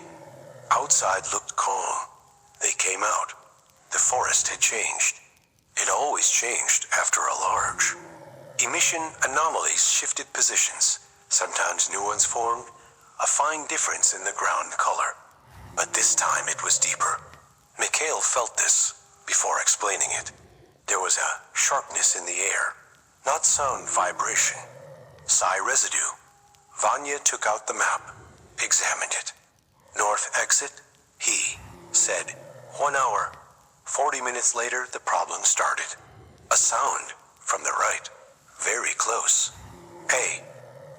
outside looked calm. They came out. The forest had changed. It always changed after a large. Emission anomalies shifted positions. Sometimes new ones formed, a fine difference in the ground color. But this time it was deeper. Mikhail felt this before explaining it. There was a sharpness in the air, not sound vibration. Psi residue. Vanya took out the map, examined it. North exit, he said. 1 hour. 40 minutes later, the problem started. A sound from the right, very close. A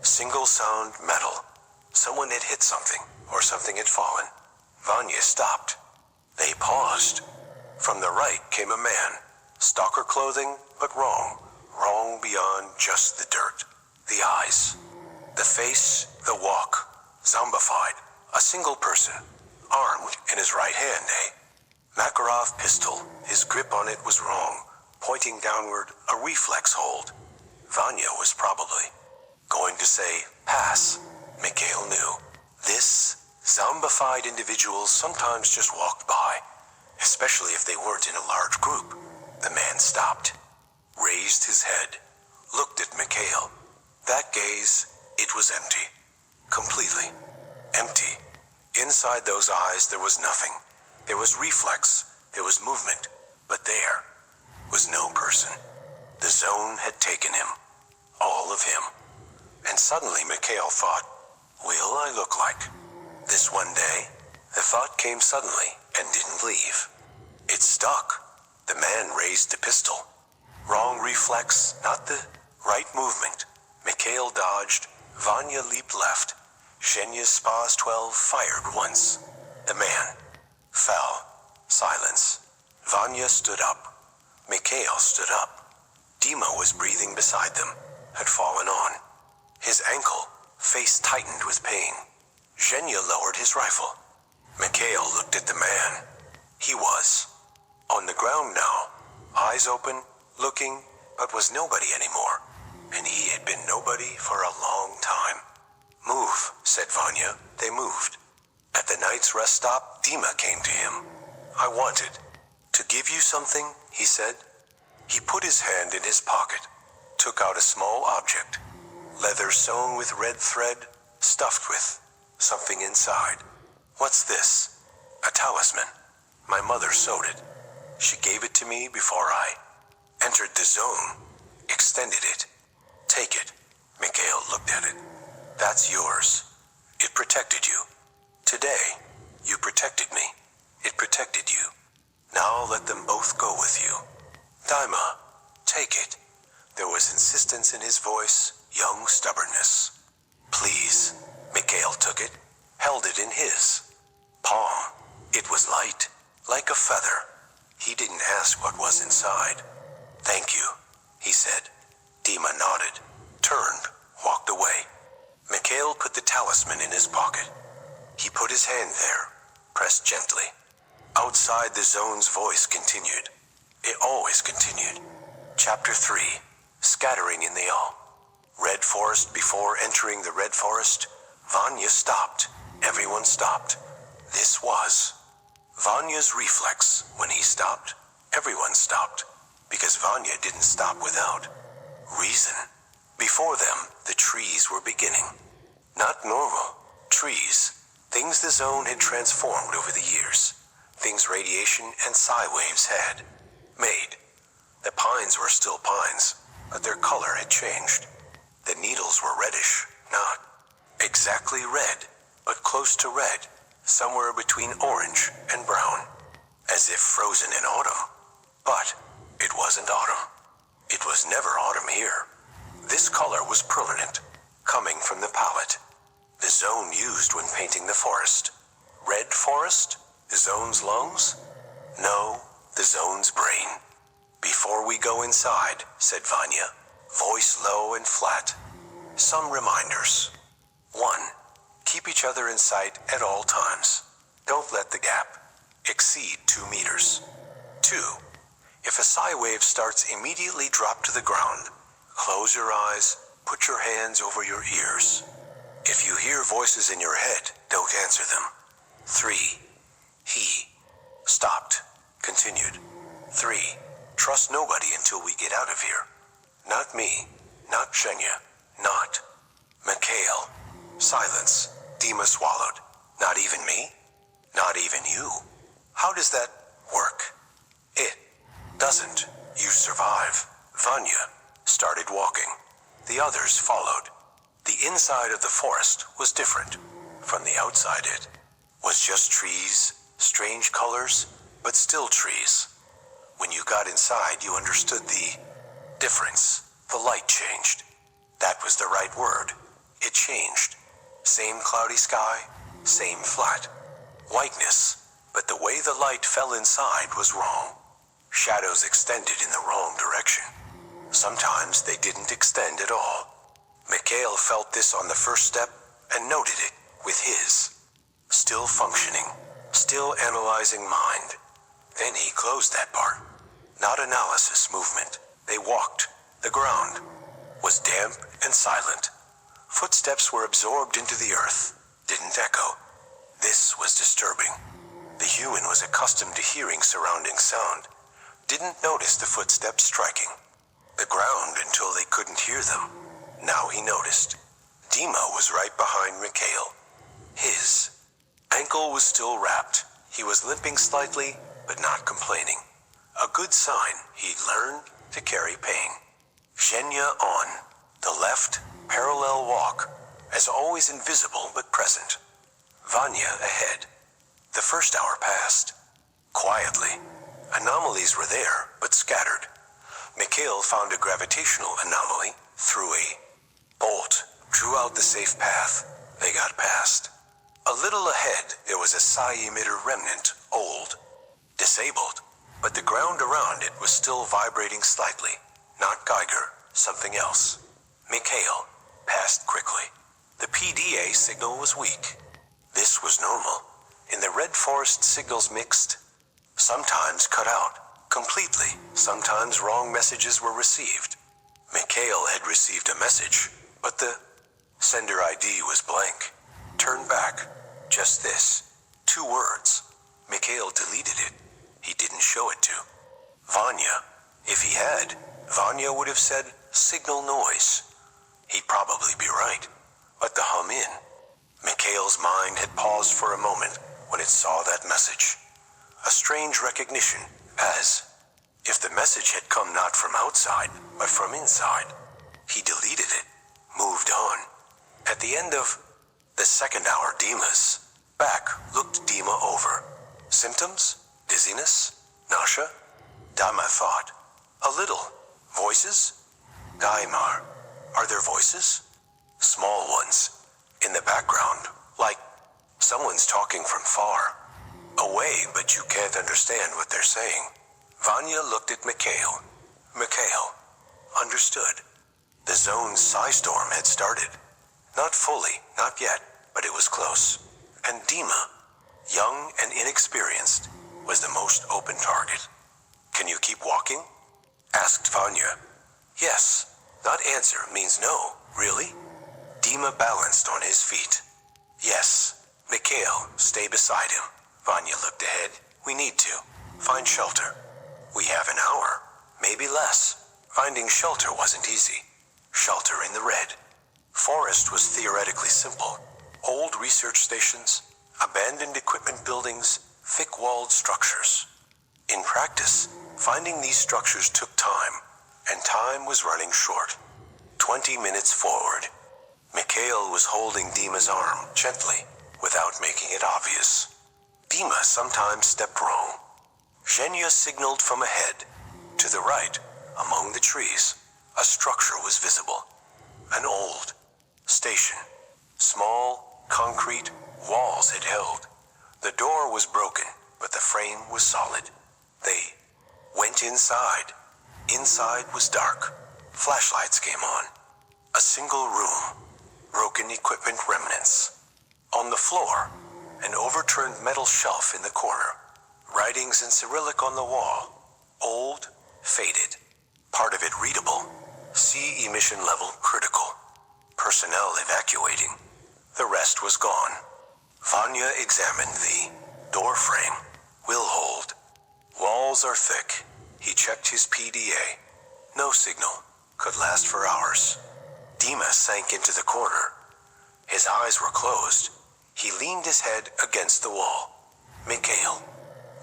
single sound metal. Someone had hit something, or something had fallen. Vanya stopped. They paused. From the right came a man. Stalker clothing, but wrong. Wrong beyond just the dirt. The eyes. The face, the walk. Zombified. A single person. Armed in his right hand, Makarov pistol. His grip on it was wrong. Pointing downward, a reflex hold. Vanya was probably going to say, pass. Mikhail knew. This zombified individuals sometimes just walked by, especially if they weren't in a large group. The man stopped, raised his head, looked at Mikhail. That gaze, it was empty. Completely empty. Inside those eyes there was nothing. There was reflex, there was movement, but there was no person. The zone had taken him. All of him. And suddenly Mikhail thought, will I look like? This one day, the thought came suddenly and didn't leave. It stuck. The man raised the pistol. Wrong reflex, not the right movement. Mikhail dodged. Vanya leaped left. Zhenya's STALKER fired once. The man fell. Silence. Vanya stood up. Mikhail stood up. Dima was breathing beside them, had fallen on. His ankle, face tightened with pain. Zhenya lowered his rifle. Mikhail looked at the man. He was on the ground now, eyes open, looking, but was nobody anymore, and he had been nobody for a long time. Move, said Vanya. They moved. At the night's rest stop, Dima came to him. I wanted to give you something, he said. He put his hand in his pocket, took out a small object, leather sewn with red thread, stuffed with something inside. What's this? A talisman. My mother sewed it. She gave it to me before I entered the zone, extended it. Take it. Mikhail looked at it. That's yours. It protected you. Today, you protected me. It protected you. Now let them both go with you. Dima, take it. There was insistence in his voice, young stubbornness. Please. Mikhail took it, held it in his palm. It was light, like a feather. He didn't ask what was inside. Thank you, he said. Dima nodded, turned, walked away. Mikhail put the talisman in his pocket. He put his hand there, pressed gently. Outside the zone's voice continued. It always continued. Chapter 3, Scattering in the all. Red Forest. Before entering the Red Forest, Vanya stopped. Everyone stopped. This was Vanya's reflex. When he stopped, everyone stopped, because Vanya didn't stop without reason. Before them, the trees were beginning. Not normal trees. Things the zone had transformed over the years. Things radiation and psi waves had made. The pines were still pines, but their color had changed. The needles were reddish, not exactly red, but close to red, somewhere between orange and brown, as if frozen in autumn. But it wasn't autumn. It was never autumn here. This color was permanent, coming from the palette the zone used when painting the forest. Red forest? The zone's lungs? No, the zone's brain. Before we go inside, said Vanya, voice low and flat, some reminders. 1. Keep each other in sight at all times. Don't let the gap exceed 2 meters. 2. If a psi wave starts, immediately drop to the ground. Close your eyes, put your hands over your ears. If you hear voices in your head, don't answer them. 3. He stopped, continued. 3. Trust nobody until we get out of here. Not me, not Zhenya, not Mikhail. Silence. Dima swallowed. Not even me? Not even you? How does that work? It doesn't. You survive. Vanya started walking. The others followed. The inside of the forest was different. From the outside it was just trees, strange colors, but still trees. When you got inside, you understood the difference. The light changed. That was the right word. It changed. Same cloudy sky, same flat. Whiteness, but the way the light fell inside was wrong. Shadows extended in the wrong direction. Sometimes they didn't extend at all. Mikhail felt this on the first step and noted it with his still functioning, still analyzing mind. Then he closed that part. Not analysis movement. They walked. The ground was damp and silent. Footsteps were absorbed into the earth, didn't echo. This was disturbing. The human was accustomed to hearing surrounding sound, didn't notice the footsteps striking the ground until they couldn't hear them. Now he noticed. Dima was right behind Mikhail. His ankle was still wrapped. He was limping slightly, but not complaining. A good sign. He'd learned to carry pain. Zhenya on. The left, parallel walk, as always invisible but present. Vanya ahead. The first hour passed. Quietly. Anomalies were there, but scattered. Mikhail found a gravitational anomaly through a bolt, drew out the safe path. They got past. A little ahead, there was a psi emitter remnant, old, disabled, but the ground around it was still vibrating slightly. Not Geiger, something else. Mikhail passed quickly. The PDA signal was weak. This was normal. In the Red Forest, signals mixed, sometimes cut out completely. Sometimes wrong messages were received. Mikhail had received a message, but the sender ID was blank. Turn back. Just this. 2 words. Mikhail deleted it. He didn't show it to Vanya. If he had, Vanya would have said signal noise. He'd probably be right. But the hum in. Mikhail's mind had paused for a moment when it saw that message. A strange recognition, as if the message had come not from outside, but from inside. He deleted it, moved on. At the end of the second hour, Dima's back looked Dima over. Symptoms? Dizziness? Nausea? Dima thought. A little. Voices? Daimar. Are there voices? Small ones. In the background, like someone's talking from far. Away, but you can't understand what they're saying. Vanya looked at Mikhail. Mikhail. Understood. The zone's storm had started. Not fully, not yet, but it was close. And Dima, young and inexperienced, was the most open target. Can you keep walking? Asked Vanya. Yes. Not answer means no. Really? Dima balanced on his feet. Yes. Mikhail, stay beside him. Vanya looked ahead. We need to find shelter. We have an hour, maybe less. Finding shelter wasn't easy. Shelter in the red. Forest was theoretically simple. Old research stations, abandoned equipment buildings, thick-walled structures. In practice, finding these structures took time, and time was running short. 20 minutes forward. Mikhail was holding Dima's arm gently, without making it obvious. Dima sometimes stepped wrong. Zhenya signaled from ahead. To the right, among the trees, a structure was visible. An old station. Small, concrete walls it held. The door was broken, but the frame was solid. They went inside. Inside was dark. Flashlights came on. A single room. Broken equipment remnants. On the floor, an overturned metal shelf in the corner. Writings in Cyrillic on the wall. Old, faded. Part of it readable. Sea emission level critical. Personnel evacuating. The rest was gone. Vanya examined the door frame. Will hold. Walls are thick. He checked his PDA. No signal. Could last for hours. Dima sank into the corner. His eyes were closed. He leaned his head against the wall. Mikhail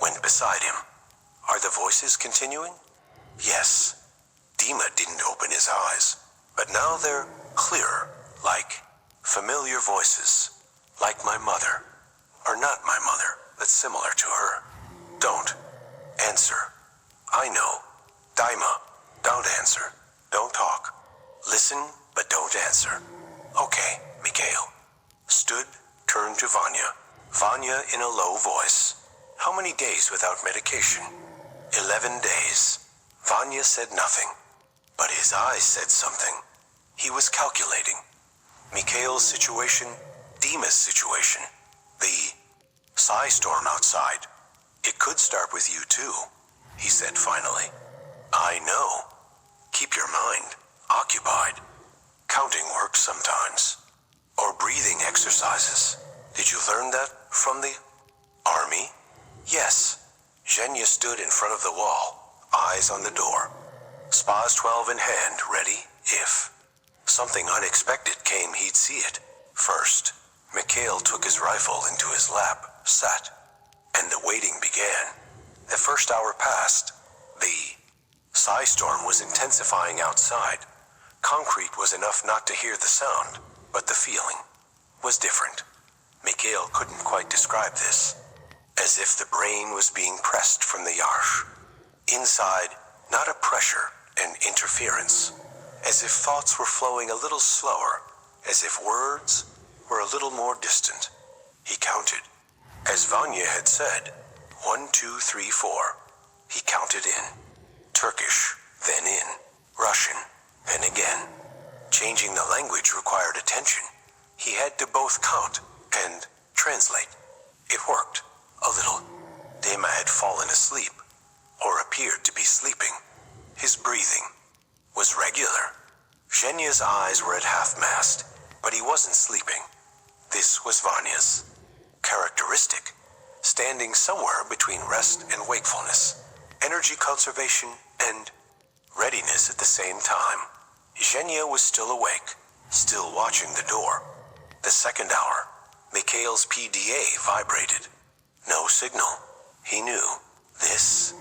went beside him. Are the voices continuing? Yes. Dima didn't open his eyes, but now they're clearer, like familiar voices, like my mother, or not my mother, but similar to her. Don't answer. I know. Dima, don't answer. Don't talk. Listen, but don't answer. Okay, Mikhail. Stood, turned to Vanya. Vanya in a low voice. How many days without medication? 11 days. Vanya said nothing, but his eyes said something. He was calculating. Mikhail's situation, Dima's situation, the storm outside. It could start with you too, he said finally. I know. Keep your mind occupied. Counting works sometimes. Or breathing exercises. Did you learn that from the army? Yes. Zhenya stood in front of the wall, eyes on the door. SPAS 12 in hand, ready, if something unexpected came, he'd see it. First, Mikhail took his rifle into his lap, sat, and the waiting began. The first hour passed. The storm was intensifying outside. Concrete was enough not to hear the sound, but the feeling was different. Mikhail couldn't quite describe this. As if the brain was being pressed from the arsh. Inside, not a pressure, an interference. As if thoughts were flowing a little slower, as if words were a little more distant. He counted. As Vanya had said, 1, 2, 3, 4. He counted in. Turkish, then in. Russian, then again. Changing the language required attention. He had to both count and translate. It worked. A little. Dima had fallen asleep, or appeared to be sleeping. Zhenya's eyes were at half-mast, but he wasn't sleeping. This was Vanya's characteristic, standing somewhere between rest and wakefulness, energy conservation and readiness at the same time. Zhenya was still awake, still watching the door. The second hour, Mikhail's PDA vibrated. No signal. He knew. This.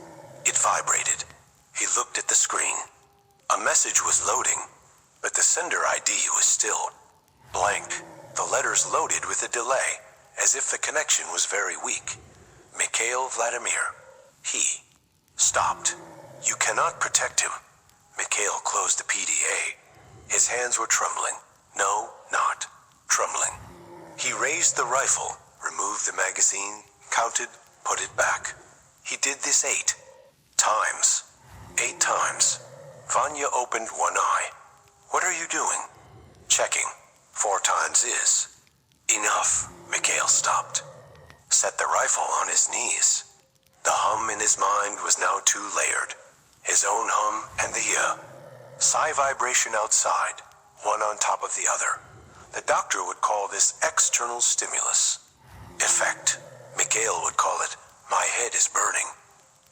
It vibrated. He looked at the screen. A message was loading, but the sender ID was still blank. The letters loaded with a delay, as if the connection was very weak. Mikhail Vladimir. He. Stopped. You cannot protect him. Mikhail closed the PDA. His hands were trembling. No, not trembling. He raised the rifle, removed the magazine, counted, put it back. He did this 8 times. 8 times. Vanya opened one eye. What are you doing? Checking. 4 times is. Enough. Mikhail stopped. Set the rifle on his knees. The hum in his mind was now 2-layered. His own hum and the psi vibration outside, one on top of the other. The doctor would call this external stimulus. Effect. Mikhail would call it, my head is burning.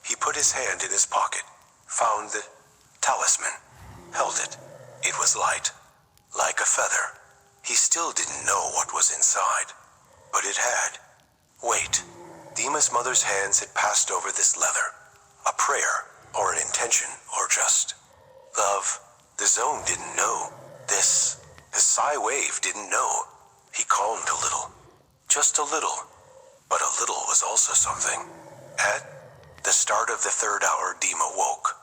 He put his hand in his pocket, found the talisman, held it. It was light, like a feather. He still didn't know what was inside, but it had. Wait. Dima's mother's hands had passed over this leather. A prayer, or an intention, or just love. The zone didn't know. This. The psi wave didn't know. He calmed a little. Just a little. But a little was also something. At the start of the 3rd hour, Dima woke.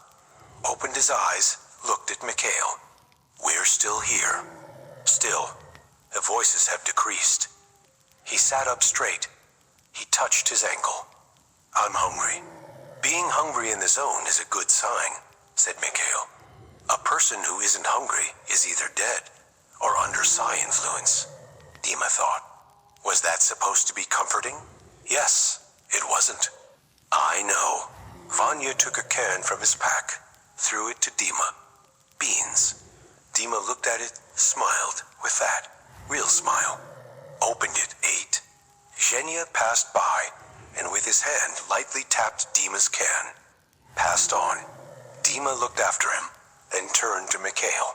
Opened his eyes, looked at Mikhail. We're still here. Still. The voices have decreased. He sat up straight. He touched his ankle. I'm hungry. Being hungry in the zone is a good sign, said Mikhail. A person who isn't hungry is either dead or under psi influence, Dima thought. Was that supposed to be comforting? Yes, it wasn't. I know. Vanya took a can from his pack, threw it to Dima. Beans. Dima looked at it, smiled with that real smile. Opened it, ate. Zhenya passed by, and with his hand lightly tapped Dima's can. Passed on. Dima looked after him, then turned to Mikhail.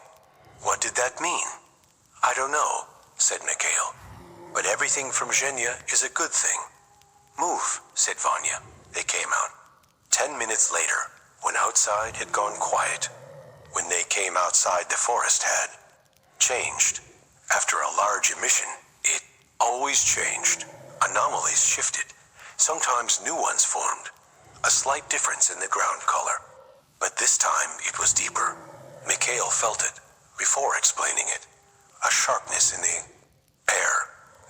What did that mean? I don't know, said Mikhail. But everything from Zhenya is a good thing. Move, said Vanya. They came out. 10 minutes later, when outside had gone quiet. When they came outside, the forest had changed. After a large emission, it always changed. Anomalies shifted. Sometimes new ones formed. A slight difference in the ground color. But this time it was deeper. Mikhail felt it, before explaining it. A sharpness in the air.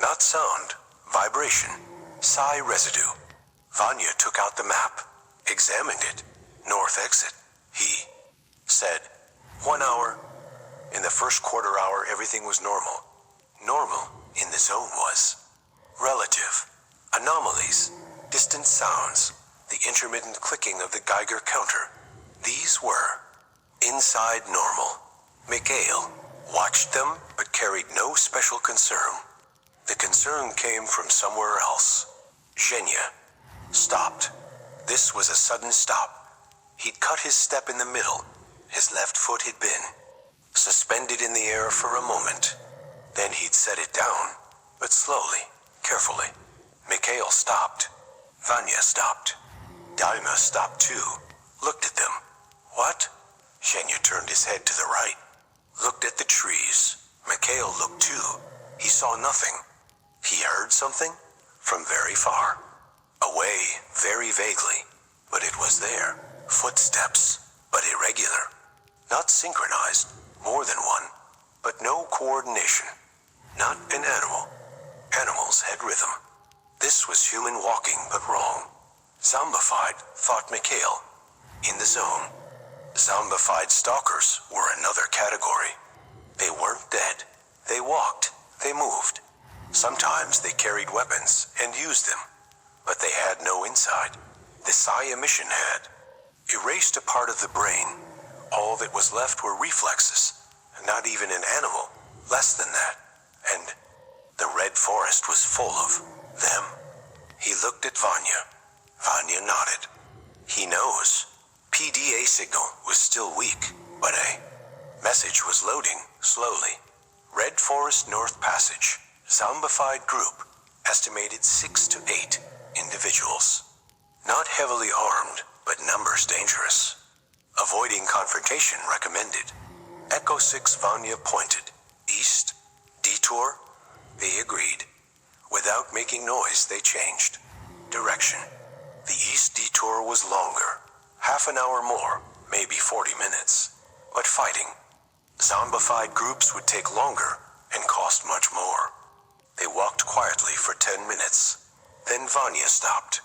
Not sound, vibration, psi residue. Vanya took out the map, examined it. North exit. He said, 1 hour. In the first quarter hour, everything was normal. Normal in the zone was relative. Anomalies, distant sounds, the intermittent clicking of the Geiger counter. These were inside normal. Mikhail watched them but carried no special concern. The concern came from somewhere else. Zhenya stopped. This was a sudden stop. He'd cut his step in the middle. His left foot had been suspended in the air for a moment. Then he'd set it down, but slowly, carefully. Mikhail stopped. Vanya stopped. Dima stopped too. Looked at them. What? Zhenya turned his head to the right. Looked at the trees. Mikhail looked too. He saw nothing. He heard something? From very far. Away, very vaguely. But it was there. Footsteps, but irregular. Not synchronized, more than one. But no coordination. Not an animal. Animals had rhythm. This was human walking, but wrong. Zombified, thought Mikhail. In the zone. Zombified stalkers were another category. They weren't dead. They walked. They moved. Sometimes they carried weapons and used them. But they had no inside. The psi emission had erased a part of the brain. All that was left were reflexes. not even an animal, less than that. And the red forest was full of them. He looked at Vanya. Vanya nodded. He knows. PDA signal was still weak, but a message was loading slowly. Red Forest North Passage. Zombified group. Estimated 6 to 8 individuals. Not heavily armed, but numbers dangerous. Avoiding confrontation recommended. Echo 6 Vanya pointed. East. Detour. They agreed. Without making noise, they changed direction. The east detour was longer. Half an hour more, maybe 40 minutes. But fighting. Zombified groups would take longer and cost much more. They walked quietly for 10 minutes. Then Vanya stopped.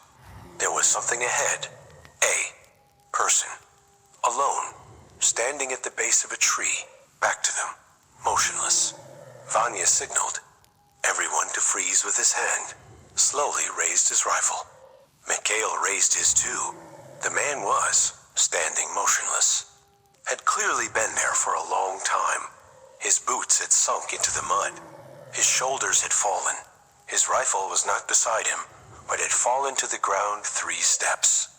There was something ahead. A person. Alone. Standing at the base of a tree. Back to them. Motionless. Vanya signaled. Everyone to freeze with his hand. Slowly raised his rifle. Mikhail raised his too. The man was standing motionless. Had clearly been there for a long time. His boots had sunk into the mud. His shoulders had fallen. His rifle was not beside him, but had fallen to the ground 3 steps.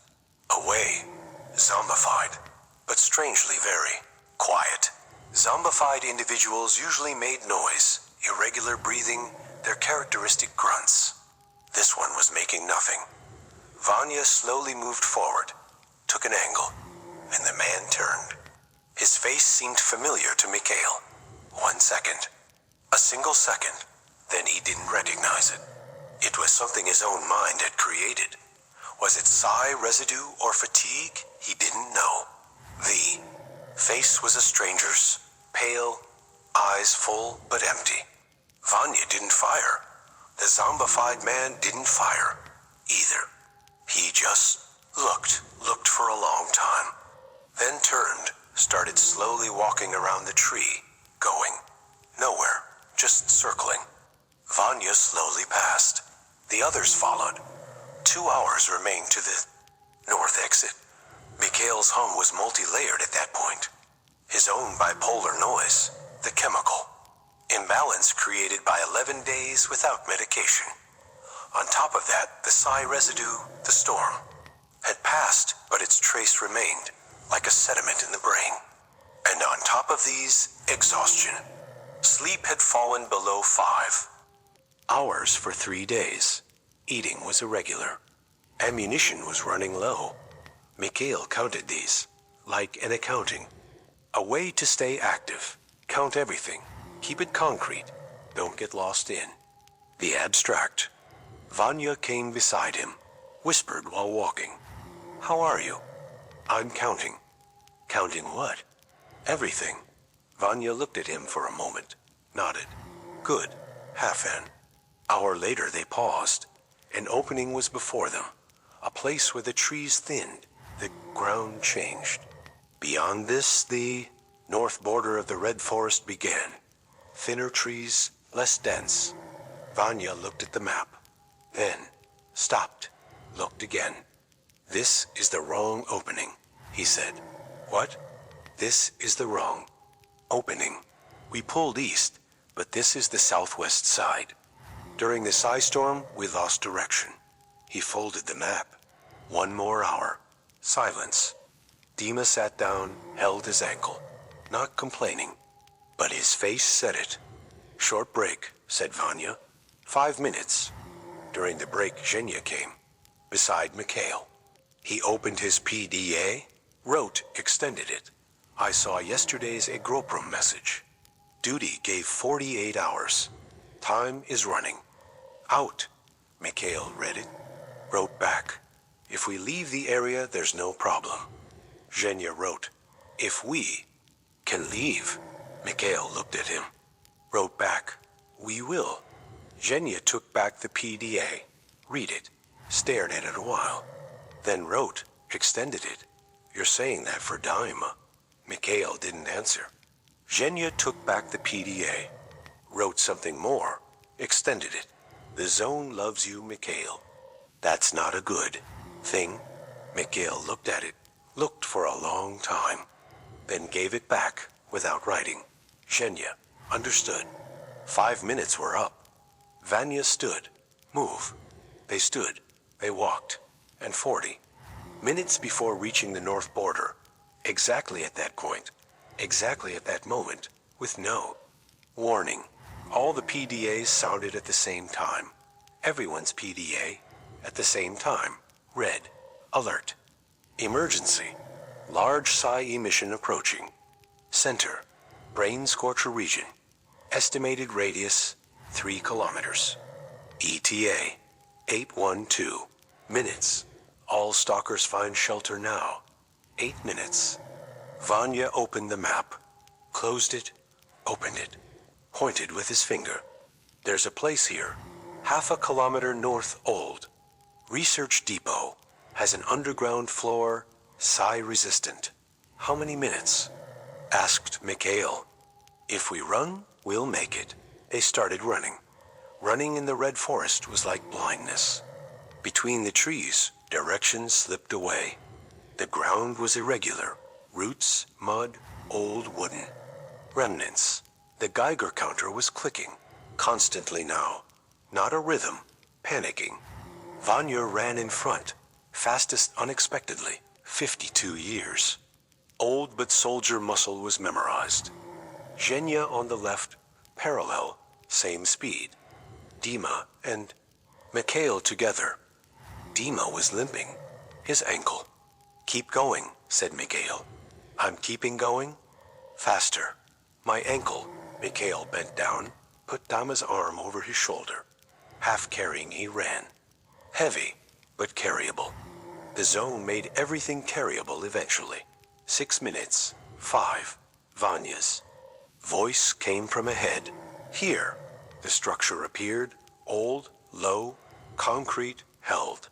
Away. Zombified. But strangely very quiet. Zombified individuals usually made noise, irregular breathing, their characteristic grunts. This one was making nothing. Vanya slowly moved forward, took an angle, and the man turned. His face seemed familiar to Mikhail. 1 second. A single second. Then he didn't recognize it. It was something his own mind had created. Was it psi residue or fatigue? He didn't know. The face was a stranger's, pale, eyes full but empty. Vanya didn't fire. The zombified man didn't fire either. He just looked for a long time. Then turned, started slowly walking around the tree, going nowhere, just circling. Vanya slowly passed. The others followed. 2 hours remained to the north exit. Mikhail's hum was multi-layered at that point. His own bipolar noise, the chemical. Imbalance created by 11 days without medication. On top of that, the psi residue, the storm, had passed, but its trace remained, like a sediment in the brain. And on top of these, exhaustion. Sleep had fallen below 5 hours for 3 days. Eating was irregular. Ammunition was running low. Mikhail counted these, like an accounting. A way to stay active. Count everything. Keep it concrete. Don't get lost in the abstract. Vanya came beside him, whispered while walking. How are you? I'm counting. Counting what? Everything. Vanya looked at him for a moment, nodded. Good. Half an hour later they paused. An opening was before them, a place where the trees thinned, the ground changed. Beyond this, the north border of the red forest began. Thinner trees, less dense. Vanya looked at the map, then stopped, looked again. This is the wrong opening, he said. What? This is the wrong opening. We pulled east, but this is the southwest side. During the psi storm, we lost direction. He folded the map. 1 more hour. Silence. Dima sat down, held his ankle, not complaining, but his face said it. Short break, said Vanya. 5 minutes. During the break, Zhenya came, beside Mikhail. He opened his PDA, wrote, extended it. I saw yesterday's Agroprum message. Duty gave 48 hours. Time is running. Out. Mikhail read it, wrote back. If we leave the area, there's no problem. Zhenya wrote, if we can leave. Mikhail looked at him, wrote back, we will. Zhenya took back the PDA, read it, stared at it a while, then wrote, extended it. You're saying that for Dima. Mikhail didn't answer. Zhenya took back the PDA, wrote something more, extended it. The zone loves you, Mikhail. That's not a good thing. Mikhail looked at it, looked for a long time, then gave it back without writing. Zhenya understood. 5 minutes were up. Vanya stood. Move. They stood. They walked. And 40 minutes before reaching the north border, exactly at that point, exactly at that moment, with no warning, all the PDAs sounded at the same time. Everyone's PDA at the same time. Red. Alert. Emergency. Large psi emission approaching. Center. Brain scorcher region. Estimated radius 3 kilometers. ETA 812 minutes. All stalkers find shelter now. 8 minutes. Vanya opened the map, closed it, opened it, pointed with his finger. There's a place here, half a kilometer north old. Research depot has an underground floor, psi resistant. How many minutes? Asked Mikhail. If we run, we'll make it. They started running. Running in the red forest was like blindness. Between the trees, direction slipped away. The ground was irregular. Roots, mud, old wooden. Remnants. The Geiger counter was clicking. Constantly now. Not a rhythm. Panicking. Vanya ran in front. Fastest unexpectedly. 52 years. Old but soldier muscle was memorized. Zhenya on the left, parallel, same speed. Dima and Mikhail together. Dima was limping. His ankle. Keep going, said Mikhail. I'm keeping going? Faster. My ankle. Mikhail bent down, put Dima's arm over his shoulder. Half carrying he ran. Heavy, but carryable. The zone made everything carryable eventually. 6 minutes. 5. Vanya's. Voice came from ahead. Here. The structure appeared. Old, low, concrete, held.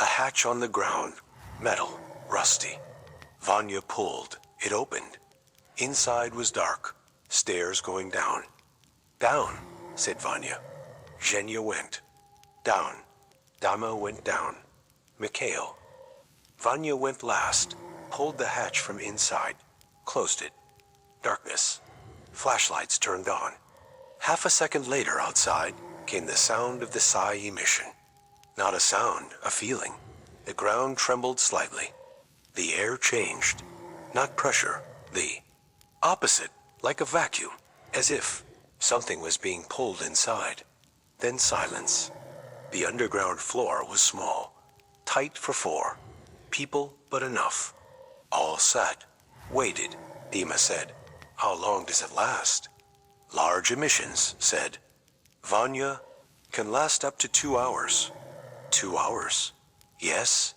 A hatch on the ground. Metal. Rusty. Vanya pulled. It opened. Inside was dark. Stairs going down. Down, said Vanya. Zhenya went. Down. Dima went down. Mikhail. Vanya went last. Pulled the hatch from inside. Closed it. Darkness. Flashlights turned on. Half a second later outside came the sound of the psi emission. Not a sound, a feeling. The ground trembled slightly. The air changed. Not pressure, the opposite, like a vacuum, as if something was being pulled inside. Then silence. The underground floor was small, tight for 4. People, but enough. All sat, waited, Dima said. How long does it last? Large emissions, said. Vanya, can last up to 2 hours. 2 hours? Yes.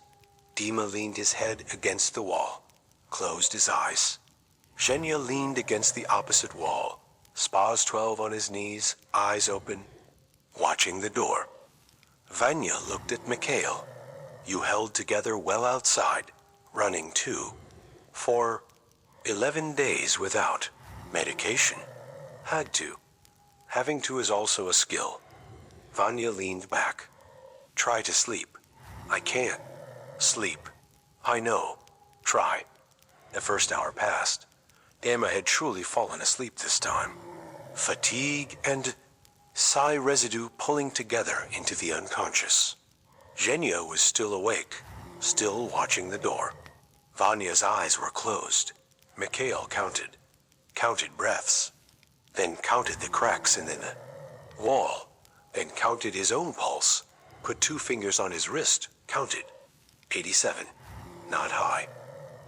Dima leaned his head against the wall, closed his eyes. Zhenya leaned against the opposite wall, Spas 12 on his knees, eyes open, watching the door. Vanya looked at Mikhail. You held together well outside, running too. For 11 days without medication. Had to. Having to is also a skill. Vanya leaned back. Try to sleep. I can't. Sleep. I know. Try. The first hour passed. Dima had truly fallen asleep this time. Fatigue and psi residue pulling together into the unconscious. Zhenya was still awake, still watching the door. Vanya's eyes were closed. Mikhail counted breaths, then counted the cracks in the wall, then counted his own pulse, put 2 fingers on his wrist, counted. 87. Not high,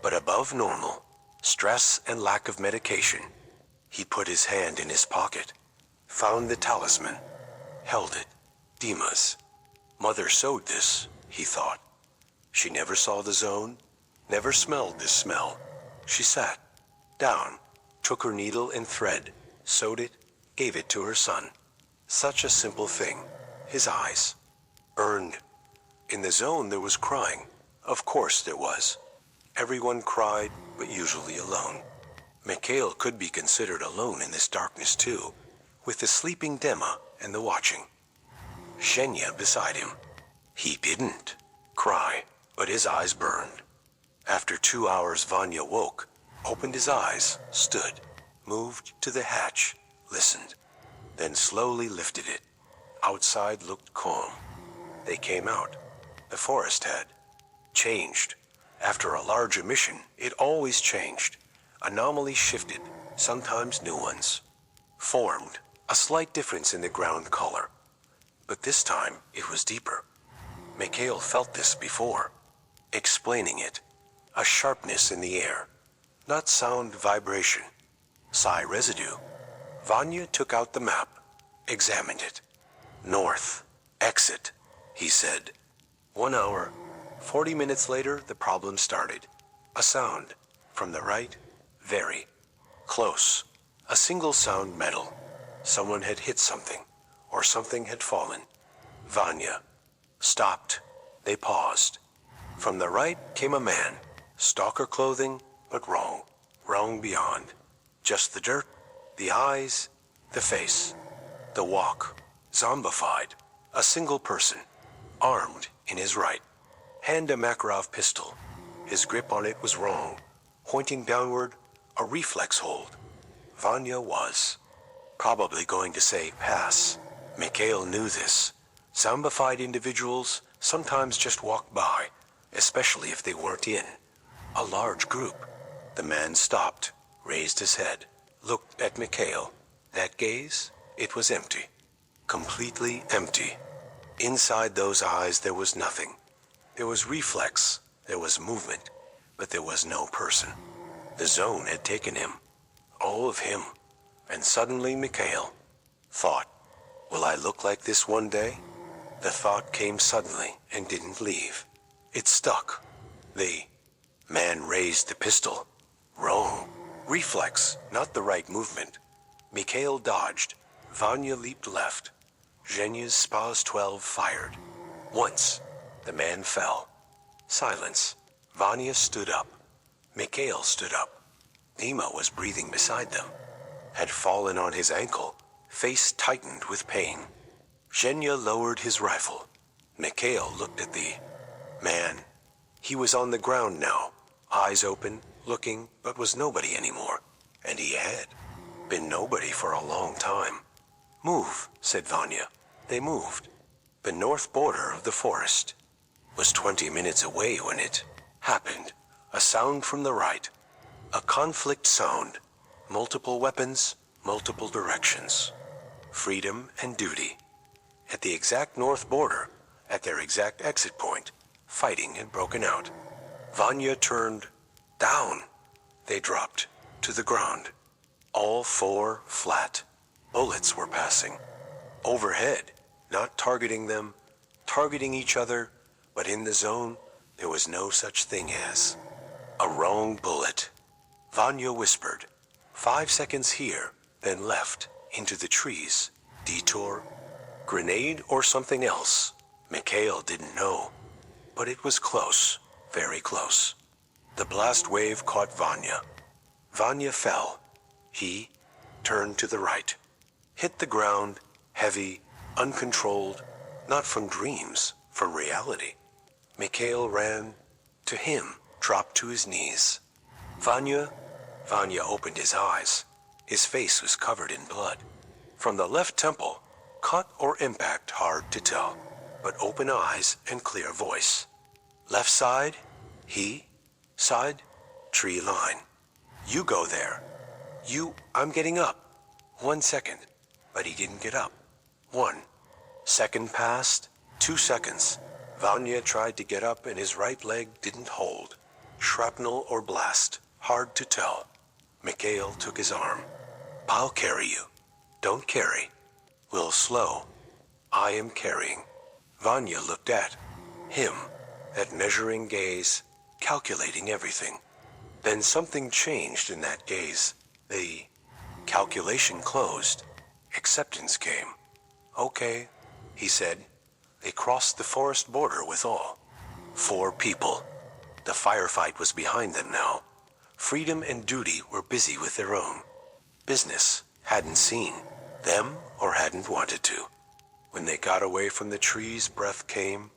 but above normal. Stress and lack of medication. He put his hand in his pocket, found the talisman, held it. Dima's. Mother sewed this, he thought. She never saw the zone, never smelled this smell. She sat down, took her needle and thread, sewed it, gave it to her son. Such a simple thing. His eyes burned. In the zone there was crying. Of course there was. Everyone cried, but usually alone. Mikhail could be considered alone in this darkness too, with the sleeping Dima and the watching. Zhenya beside him. He didn't cry, but his eyes burned. After 2 hours Vanya woke, opened his eyes, stood, moved to the hatch, listened, then slowly lifted it. Outside looked calm. They came out. The forest had changed. After a large emission, it always changed. Anomalies shifted, sometimes new ones formed, a slight difference in the ground color. But this time, it was deeper. Mikhail felt this before. Explaining it, a sharpness in the air, not sound vibration, psi residue. Vanya took out the map, examined it. North, exit, he said. 1 hour, 40 minutes later, the problem started. A sound, from the right, very close. A single sound metal. Someone had hit something, or something had fallen. Vanya stopped. They paused. From the right came a man. Stalker clothing, but wrong. Wrong beyond. Just the dirt, the eyes, the face, the walk. Zombified. A single person. Armed in his right. Hand a Makarov pistol. His grip on it was wrong. Pointing downward, a reflex hold. Vanya was probably going to say pass. Mikhail knew this. Zombified individuals sometimes just walked by, especially if they weren't in a large group. The man stopped, raised his head, looked at Mikhail. That gaze, it was empty. Completely empty. Inside those eyes there was nothing. There was reflex, there was movement, but there was no person. The zone had taken him. All of him. And suddenly Mikhail thought, will I look like this one day? The thought came suddenly and didn't leave. It stuck. The man raised the pistol. Wrong. Reflex, not the right movement. Mikhail dodged. Vanya leaped left. Zhenya's STAL.K.E.R fired. Once, the man fell. Silence. Vanya stood up. Mikhail stood up. Dima was breathing beside them. Had fallen on his ankle, face tightened with pain. Zhenya lowered his rifle. Mikhail looked at the man. He was on the ground now, eyes open, looking, but was nobody anymore. And he had been nobody for a long time. Move, said Vanya. They moved. The north border of the forest was 20 minutes away when it happened. A sound from the right. A conflict sound. Multiple weapons, multiple directions. Freedom and duty. At the exact north border, at their exact exit point, fighting had broken out. Vanya turned down. They dropped to the ground. All four flat. Bullets were passing. Overhead, not targeting them, targeting each other, but in the zone, there was no such thing as a wrong bullet. Vanya whispered, 5 seconds here, then left, into the trees. Detour? Grenade or something else? Mikhail didn't know. But it was close, very close. The blast wave caught Vanya. Vanya fell. He turned to the right. Hit the ground, heavy, uncontrolled, not from dreams, from reality. Mikhail ran to him, dropped to his knees. Vanya opened his eyes. His face was covered in blood. From the left temple, cut or impact, hard to tell, but open eyes and clear voice. Left side, side, tree line. You go there. I'm getting up. 1 second, but he didn't get up. 1 second passed, 2 seconds. Vanya tried to get up and his right leg didn't hold. Shrapnel or blast, hard to tell. Mikhail took his arm. I'll carry you. Don't carry. We'll slow. I am carrying. Vanya looked at him, that measuring gaze, calculating everything. Then something changed in that gaze. The calculation closed. Acceptance came. Okay, he said. They crossed the forest border with all 4 people. The firefight was behind them now. Freedom and duty were busy with their own business. Hadn't seen them or hadn't wanted to. When they got away from the trees, breath came.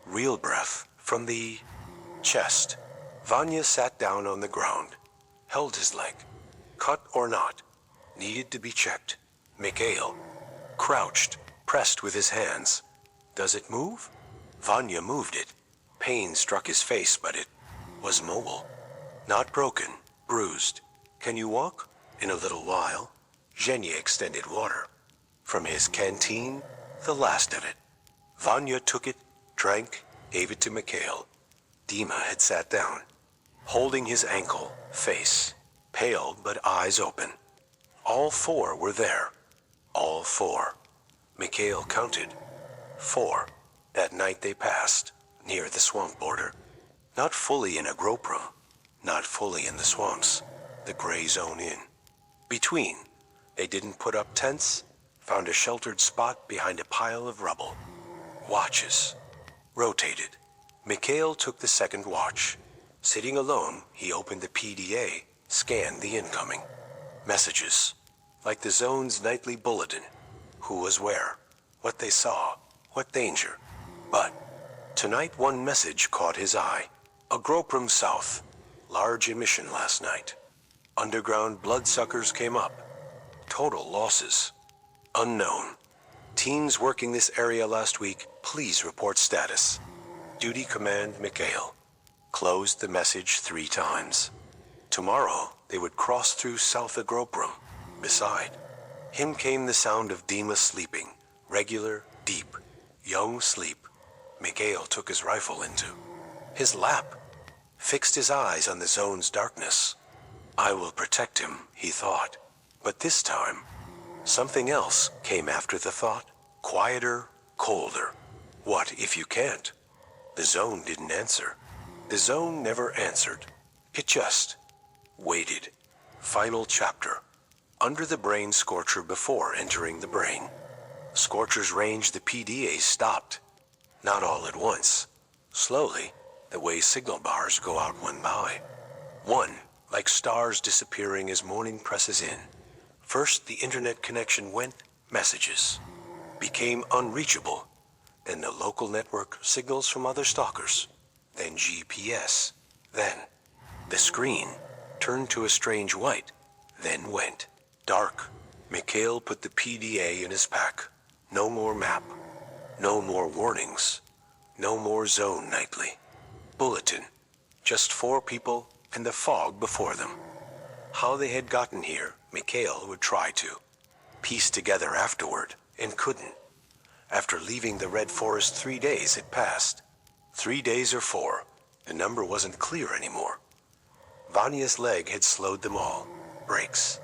Real breath from the chest. Vanya sat down on the ground, held his leg. Cut or not, Needed to be checked. Mikhail crouched, pressed with his hands. Does it move? Vanya moved it. Pain struck his face, but it was mobile. Not broken, bruised. Can you walk? In a little while. Zhenya extended water. From his canteen, the last of it. Vanya took it, drank, gave it to Mikhail. Dima had sat down, holding his ankle, face, pale but eyes open. All four were there. All four. Mikhail counted. 4. That night they passed, near the swamp border. Not fully in a grope room, not fully in the swamps, the gray zone in. Between, they didn't put up tents, found a sheltered spot behind a pile of rubble. Watches. Rotated. Mikhail took the second watch. Sitting alone, he opened the PDA, scanned the incoming. Messages. Like the zone's nightly bulletin. Who was where, what they saw, what danger. But tonight one message caught his eye. A grope room south. Large emission last night. Underground bloodsuckers came up. Total losses. Unknown. Teams working this area last week, please report status. Duty command Mikhail. Closed the message 3 times. Tomorrow, they would cross through south of grope room. Beside him came the sound of Dima sleeping. Regular, deep, young sleep. Mikhail took his rifle into his lap. Fixed his eyes on the zone's darkness. I will protect him, he thought. But this time, something else came after the thought. Quieter, colder. What if you can't? The zone didn't answer. The zone never answered. It just waited. Final chapter. Under the brain scorcher before entering the brain. Scorcher's range the PDA stopped. Not all at once. Slowly, the way signal bars go out one by one, like stars disappearing as morning presses in. First the internet connection went, messages. Became unreachable. Then the local network signals from other stalkers. Then GPS. Then the screen turned to a strange white. Then went dark. Mikhail put the PDA in his pack. No more map. No more warnings. No more zone nightly. Bulletin. Just 4 people and the fog before them. How they had gotten here, Mikhail would try to piece together afterward, and couldn't. After leaving the Red Forest 3 days had passed. 3 days or 4. The number wasn't clear anymore. Vanya's leg had slowed them all. Breaks.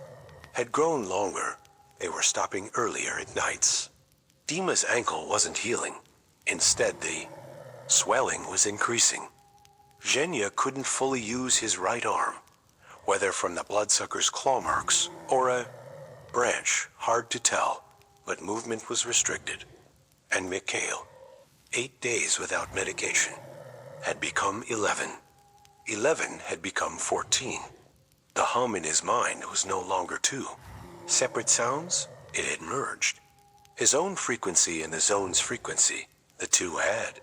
Had grown longer. They were stopping earlier at nights. Dima's ankle wasn't healing. Instead, the swelling was increasing. Zhenya couldn't fully use his right arm, whether from the bloodsucker's claw marks or a branch, hard to tell, but movement was restricted. And Mikhail, 8 days without medication, had become 11. 11 had become 14. The hum in his mind was no longer 2. Separate sounds, it had merged. His own frequency and the zone's frequency, the two had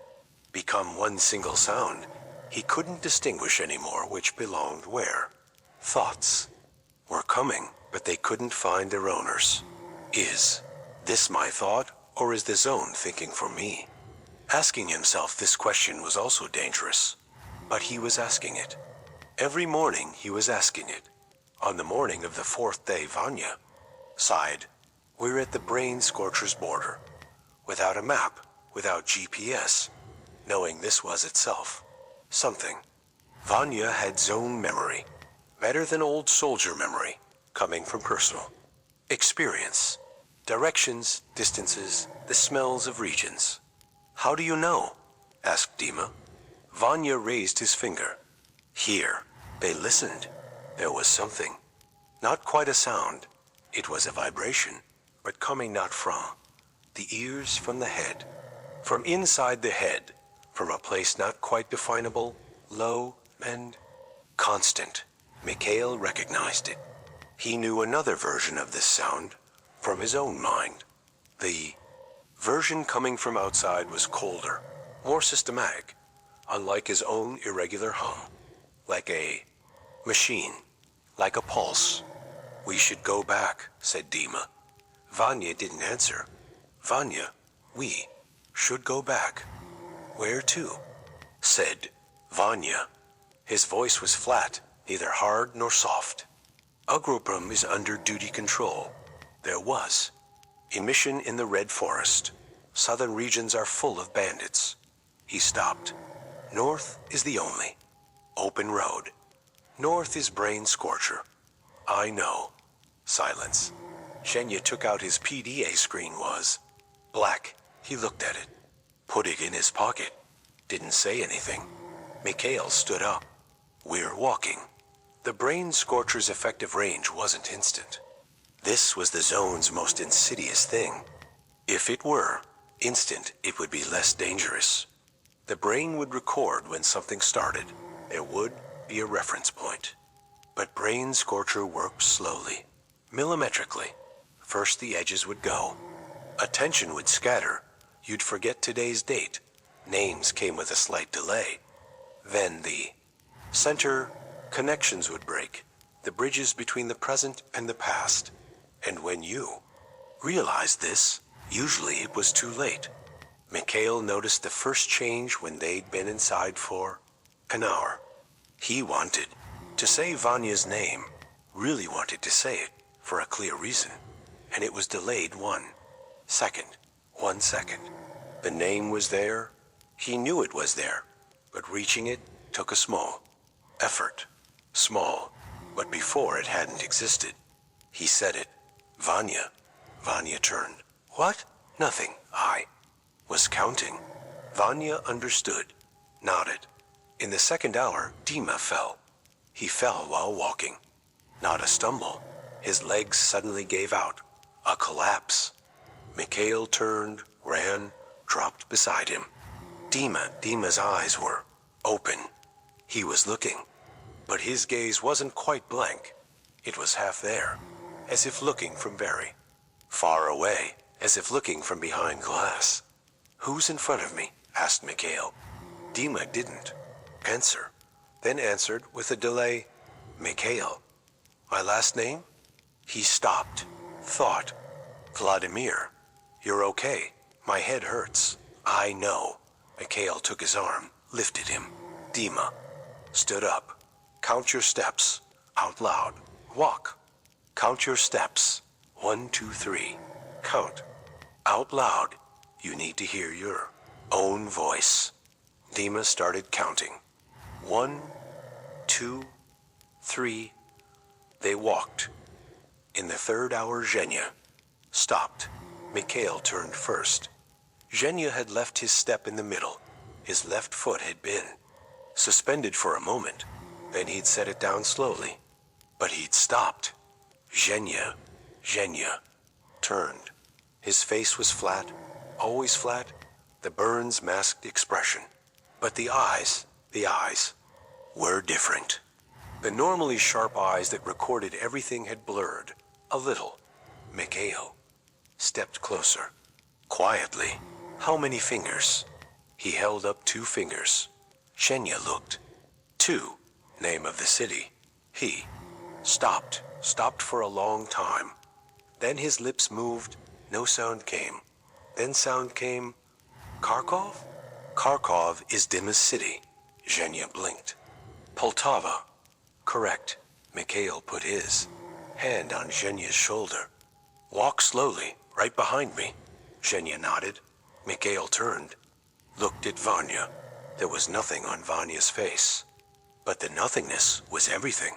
become one single sound. He couldn't distinguish anymore which belonged where. Thoughts were coming, but they couldn't find their owners. Is this my thought, or is the zone thinking for me? Asking himself this question was also dangerous, but he was asking it. Every morning he was asking it. On the morning of the 4th day, Vanya sighed. We're at the brain scorcher's border. Without a map, without GPS, knowing this was itself something. Vanya had zone memory, better than old soldier memory, coming from personal experience. Directions, distances, the smells of regions. How do you know? Asked Dima. Vanya raised his finger. Here. They listened. There was something. Not quite a sound. It was a vibration, but coming not from the ears, from the head. From inside the head, from a place not quite definable, low and constant. Mikhail recognized it. He knew another version of this sound from his own mind. The version coming from outside was colder, more systematic, unlike his own irregular hum. Like a machine, like a pulse. We should go back, said Dima. Vanya didn't answer. Vanya, we should go back. Where to? Said Vanya. His voice was flat, neither hard nor soft. Agrupram is under duty control. There was. Emission in the Red Forest. Southern regions are full of bandits. He stopped. North is the only. Open road. North is Brain Scorcher. I know. Silence. Zhenya took out his PDA screen was black. He looked at it. Put it in his pocket. Didn't say anything. Mikhail stood up. We're walking. The Brain Scorcher's effective range wasn't instant. This was the zone's most insidious thing. If it were instant, it would be less dangerous. The brain would record when something started. There would be a reference point. But Brain Scorcher worked slowly, millimetrically. First the edges would go. Attention would scatter. You'd forget today's date. Names came with a slight delay. Then the center connections would break. The bridges between the present and the past. And when you realized this, usually it was too late. Mikhail noticed the first change when they'd been inside for an hour. He wanted to say Vanya's name, really wanted to say it for a clear reason, and it was delayed 1 second. 1 second. The name was there. He knew it was there, but reaching it took a small effort. Small, but before it hadn't existed. He said it. Vanya. Vanya turned. What? Nothing. I was counting. Vanya understood, nodded. In the second hour, Dima fell. He fell while walking. Not a stumble. His legs suddenly gave out. A collapse. Mikhail turned, ran, dropped beside him. Dima's eyes were open. He was looking, but his gaze wasn't quite blank. It was half there, as if looking from very far away, as if looking from behind glass. Who's in front of me? Asked Mikhail. Dima didn't answer, then answered with a delay, Mikhail. My last name? He stopped, thought. Vladimir. You're okay. My head hurts. I know. Mikhail took his arm, lifted him. Dima. Stood up. Count your steps. Out loud. Walk. Count your steps. 1, 2, 3. Count. Out loud. You need to hear your own voice. Dima started counting. 1, 2, 3. They walked. In the third hour, Zhenya stopped. Mikhail turned first. Zhenya had left his step in the middle. His left foot had been suspended for a moment. Then he'd set it down slowly. But he'd stopped. Zhenya turned. His face was flat, always flat. The burns masked expression. But the eyes were different. The normally sharp eyes that recorded everything had blurred. A little. Mikhail stepped closer. Quietly. How many fingers? He held up 2 fingers. Zhenya looked. 2. Name of the city. He stopped for a long time. Then his lips moved. No sound came. Then sound came. Kharkov? Kharkov is Dima's city. Zhenya blinked. Poltava. Correct. Mikhail put his hand on Zhenya's shoulder. Walk slowly, right behind me. Zhenya nodded. Mikhail turned, looked at Vanya. There was nothing on Vanya's face. But the nothingness was everything.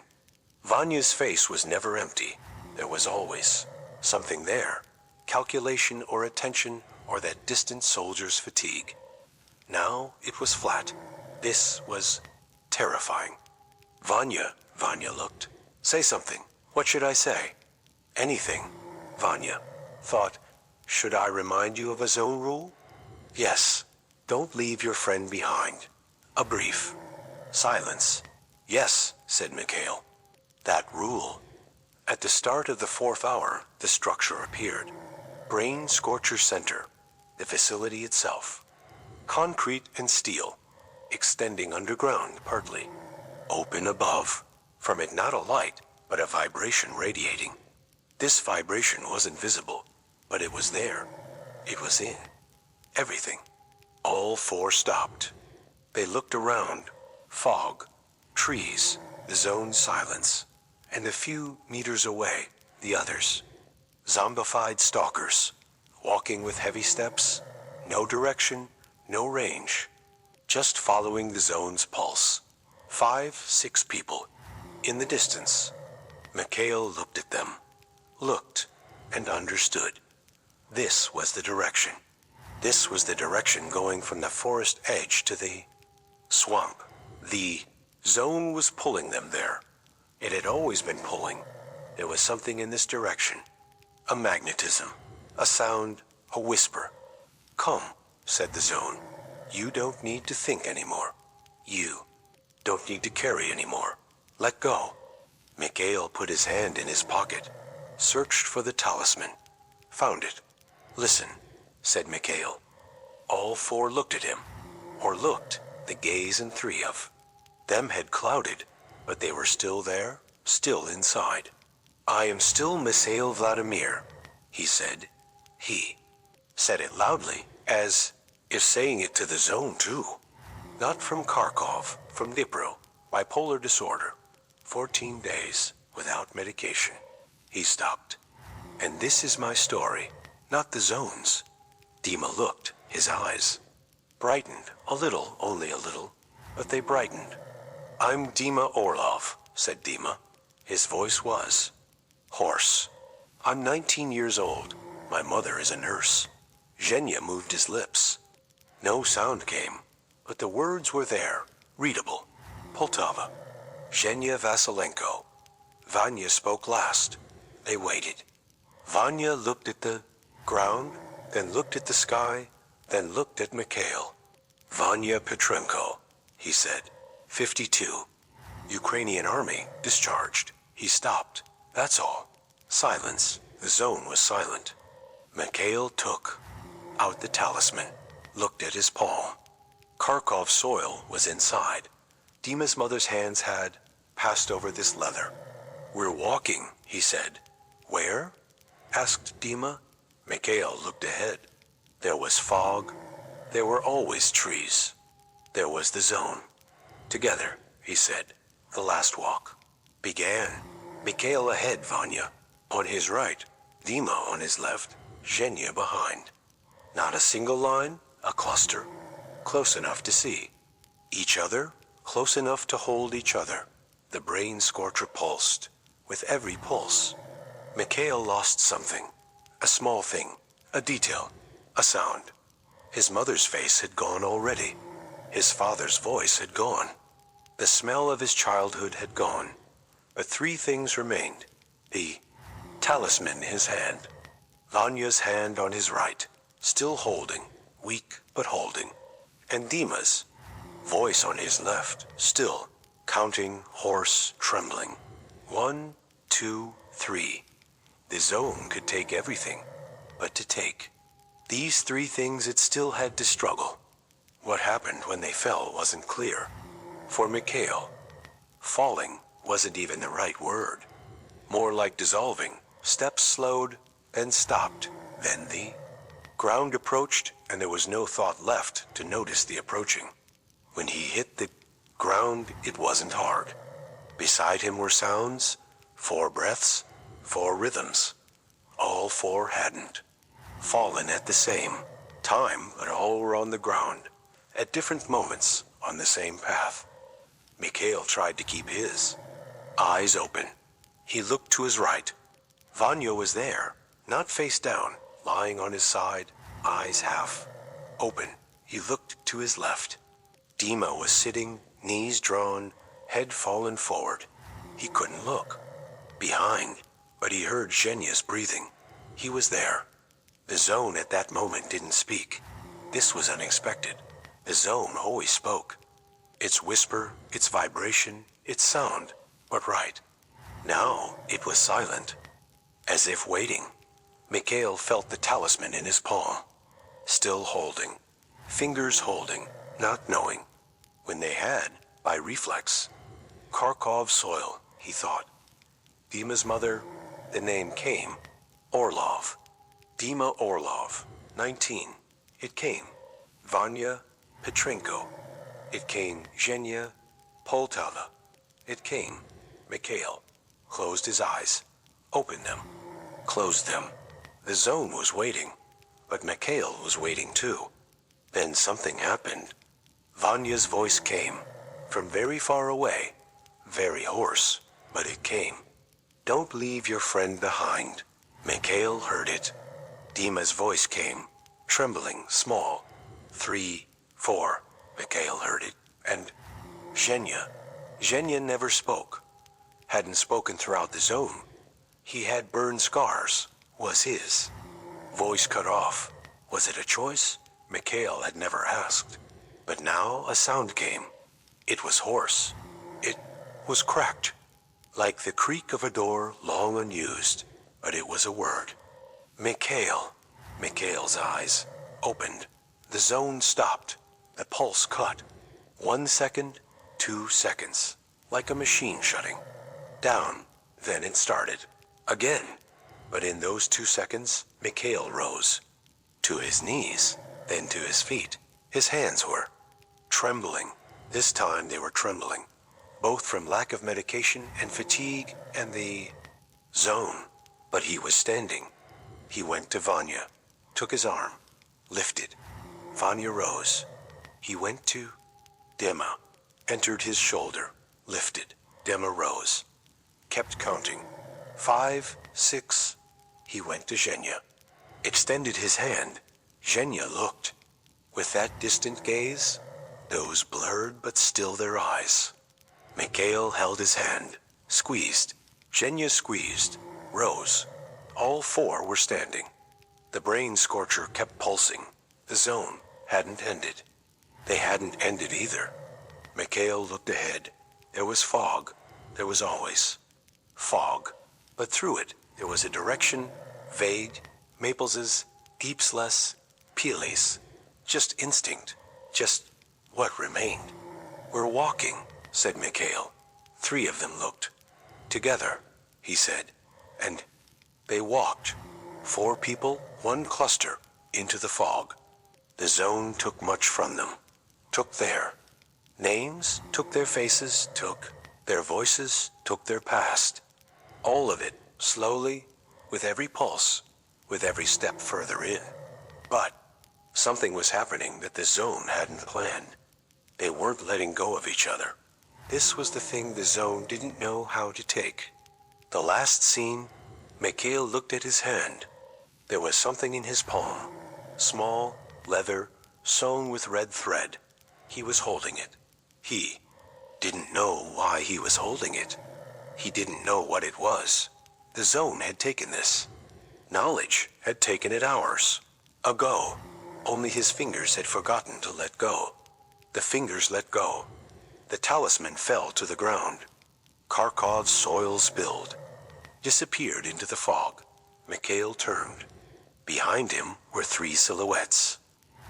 Vanya's face was never empty. There was always something there. Calculation or attention or that distant soldier's fatigue. Now it was flat. This was terrifying. Vanya looked. Say something. What should I say? Anything. Vanya thought, should I remind you of a zone rule? Yes. Don't leave your friend behind. A brief silence. Yes, said Mikhail. That rule. At the start of the 4th hour, the structure appeared. Brain Scorcher Center. The facility itself. Concrete and steel. Extending underground partly. Open above. From it not a light, but a vibration radiating. This vibration wasn't visible, but it was there. It was in everything. All four stopped. They looked around. Fog, trees, the zone's silence, and a few meters away, the others. Zombified stalkers, walking with heavy steps, no direction, no range, just following the zone's pulse. 5, 6 people, in the distance. Mikhail looked at them, looked, and understood. This was the direction. This was the direction going from the forest edge to the swamp. The zone was pulling them there. It had always been pulling. There was something in this direction. A magnetism, a sound, a whisper. Come, said the zone. You don't need to think anymore. You don't need to carry anymore. Let go. Mikhail put his hand in his pocket, searched for the talisman, found it. Listen, said Mikhail. All four looked at him, or looked, the gaze and 3 of them had clouded, but they were still there, still inside. I am still Mikhail Vladimir, he said. He said it loudly, as if saying it to the zone too. Not from Kharkov, from Dnipro, bipolar disorder. 14 days without medication. He stopped. And this is my story, not the zone's. Dima looked, his eyes brightened, a little, only a little, but they brightened. I'm Dima Orlov, said Dima. His voice was hoarse. I'm 19 years old. My mother is a nurse. Zhenya moved his lips. No sound came, but the words were there, readable. Poltava. Zhenya Vasilenko. Vanya spoke last. They waited. Vanya looked at the ground, then looked at the sky, then looked at Mikhail. Vanya Petrenko, he said. 52. Ukrainian army, discharged. He stopped. That's all. Silence. The zone was silent. Mikhail took out the talisman, looked at his palm. Kharkov soil was inside. Dima's mother's hands had passed over this leather. We're walking, he said. Where? Asked Dima. Mikhail looked ahead. There was fog. There were always trees. There was the zone. Together, he said. The last walk began. Mikhail ahead, Vanya. On his right, Dima on his left, Zhenya behind. Not a single line, a cluster. Close enough to see. Each other, close enough to hold each other. The brain scorcher pulsed. With every pulse, Mikhail lost something. A small thing, a detail, a sound. His mother's face had gone already. His father's voice had gone. The smell of his childhood had gone. But 3 things remained. The talisman in his hand. Vanya's hand on his right, still holding, weak but holding. And Dima's voice on his left, still, counting, hoarse, trembling. 1, 2, 3. The zone could take everything, but to take these 3 things it still had to struggle. What happened when they fell wasn't clear. For Mikhail, falling wasn't even the right word. More like dissolving. Steps slowed, then stopped. Then the ground approached, and there was no thought left to notice the approaching. When he hit the ground, it wasn't hard. Beside him were sounds, 4 breaths, 4 rhythms. All 4 hadn't fallen at the same time, but all were on the ground, at different moments on the same path. Mikhail tried to keep his eyes open. He looked to his right. Vanya was there, not face down, lying on his side, eyes half open. He looked to his left. Dima was sitting, knees drawn, head fallen forward. He couldn't look behind, but he heard Zhenya's breathing. He was there. The zone at that moment didn't speak. This was unexpected. The zone always spoke. Its whisper, its vibration, its sound, but right. Now it was silent, as if waiting. Mikhail felt the talisman in his palm, still holding, fingers holding, not knowing. When they had, by reflex, Kharkov soil, he thought. Dima's mother, the name came. Orlov. Dima Orlov, 19. It came. Vanya Petrenko. It came. Zhenya Poltava. It came. Mikhail closed his eyes, opened them, closed them. The zone was waiting, but Mikhail was waiting too. Then something happened. Vanya's voice came from very far away, very hoarse, but it came. Don't leave your friend behind. Mikhail heard it. Dima's voice came, trembling, small. 3, 4. Mikhail heard it. And Zhenya. Zhenya never spoke. Hadn't spoken throughout the zone. He had burned scars. Was his. Voice cut off. Was it a choice? Mikhail had never asked. But now a sound came. It was hoarse. It was cracked. Like the creak of a door long unused. But it was a word. Mikhail. Mikhail's eyes opened. The zone stopped. The pulse cut. 1 second, 2 seconds. Like a machine shutting. Down. Then it started. Again. But in those 2 seconds, Mikhail rose. To his knees, then to his feet. His hands were trembling. This time they were trembling. Both from lack of medication and fatigue and the zone. But he was standing. He went to Vanya, took his arm, lifted. Vanya rose. He went to Dima, entered his shoulder, lifted. Dima rose, kept counting. 5, 6. He went to Zhenya, extended his hand. Zhenya looked. With that distant gaze, those blurred but still their eyes. Mikhail held his hand, squeezed. Zhenya squeezed, rose. All 4 were standing. The brain scorcher kept pulsing. The zone hadn't ended. They hadn't ended either. Mikhail looked ahead. There was fog. There was always fog. But through it, there was a direction, vague, Maples's, Deepsless, Peely's. Just instinct. Just what remained. We're walking, said Mikhail. 3 of them looked. Together, he said. And they walked. 4 people, 1 cluster, into the fog. The zone took much from them. Took their names, took their faces, took their voices, took their past. All of it, slowly, with every pulse, with every step further in. But something was happening that the zone hadn't planned. They weren't letting go of each other. This was the thing the zone didn't know how to take. The last scene, Mikhail looked at his hand. There was something in his palm. Small, leather, sewn with red thread. He was holding it. He didn't know why he was holding it. He didn't know what it was. The zone had taken this. Knowledge had taken it hours ago. Only his fingers had forgotten to let go. The fingers let go. The talisman fell to the ground. Kharkov's soil spilled. Disappeared into the fog. Mikhail turned. Behind him were 3 silhouettes.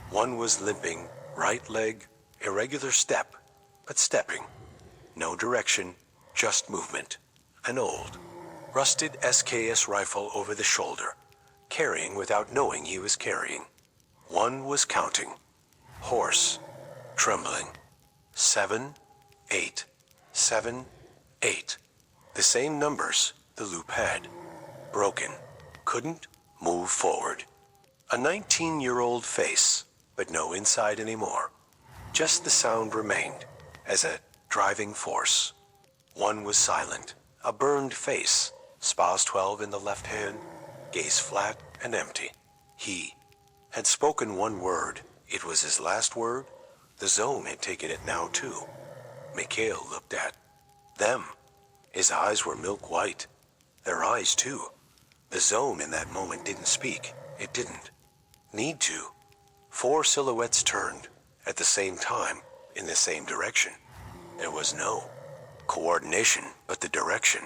One was limping, right leg, irregular step, but stepping. No direction, just movement. An old, rusted SKS rifle over the shoulder, carrying without knowing he was carrying. One was counting. Hoarse, trembling. 7, 8, 7, 8. The same numbers the loop had. Broken. Couldn't move forward. A 19-year-old face, but no inside anymore. Just the sound remained, as a driving force. One was silent. A burned face, SPAS 12 in the left hand, gaze flat and empty. He had spoken 1 word. It was his last word. The zone had taken it now too. Mikhail looked at them. His eyes were milk white. Their eyes too. The zone in that moment didn't speak. It didn't need to. 4 silhouettes turned at the same time in the same direction. There was no coordination, but the direction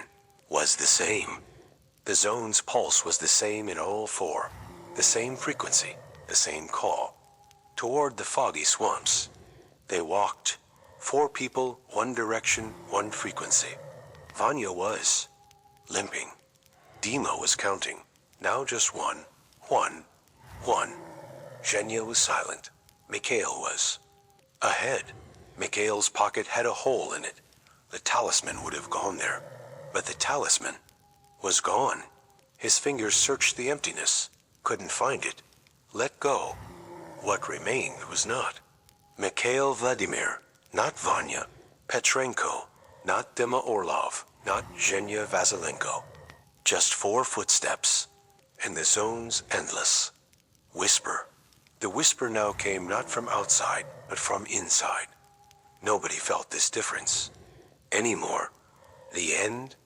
was the same. The zone's pulse was the same in all 4. The same frequency, the same call. Toward the foggy swamps. They walked. 4 people, 1 direction, 1 frequency. Vanya was limping. Dima was counting. Now just one, one, one. Zhenya was silent. Mikhail was. Ahead. Mikhail's pocket had a hole in it. The talisman would have gone there. But the talisman was gone. His fingers searched the emptiness. Couldn't find it. Let go. What remained was not. Mikhail Vladimir, not Vanya. Petrenko, not Dima Orlov, not Zhenya Vasilenko. Just 4 footsteps, and the zone's endless. Whisper. The whisper now came not from outside, but from inside. Nobody felt this difference. Anymore. The end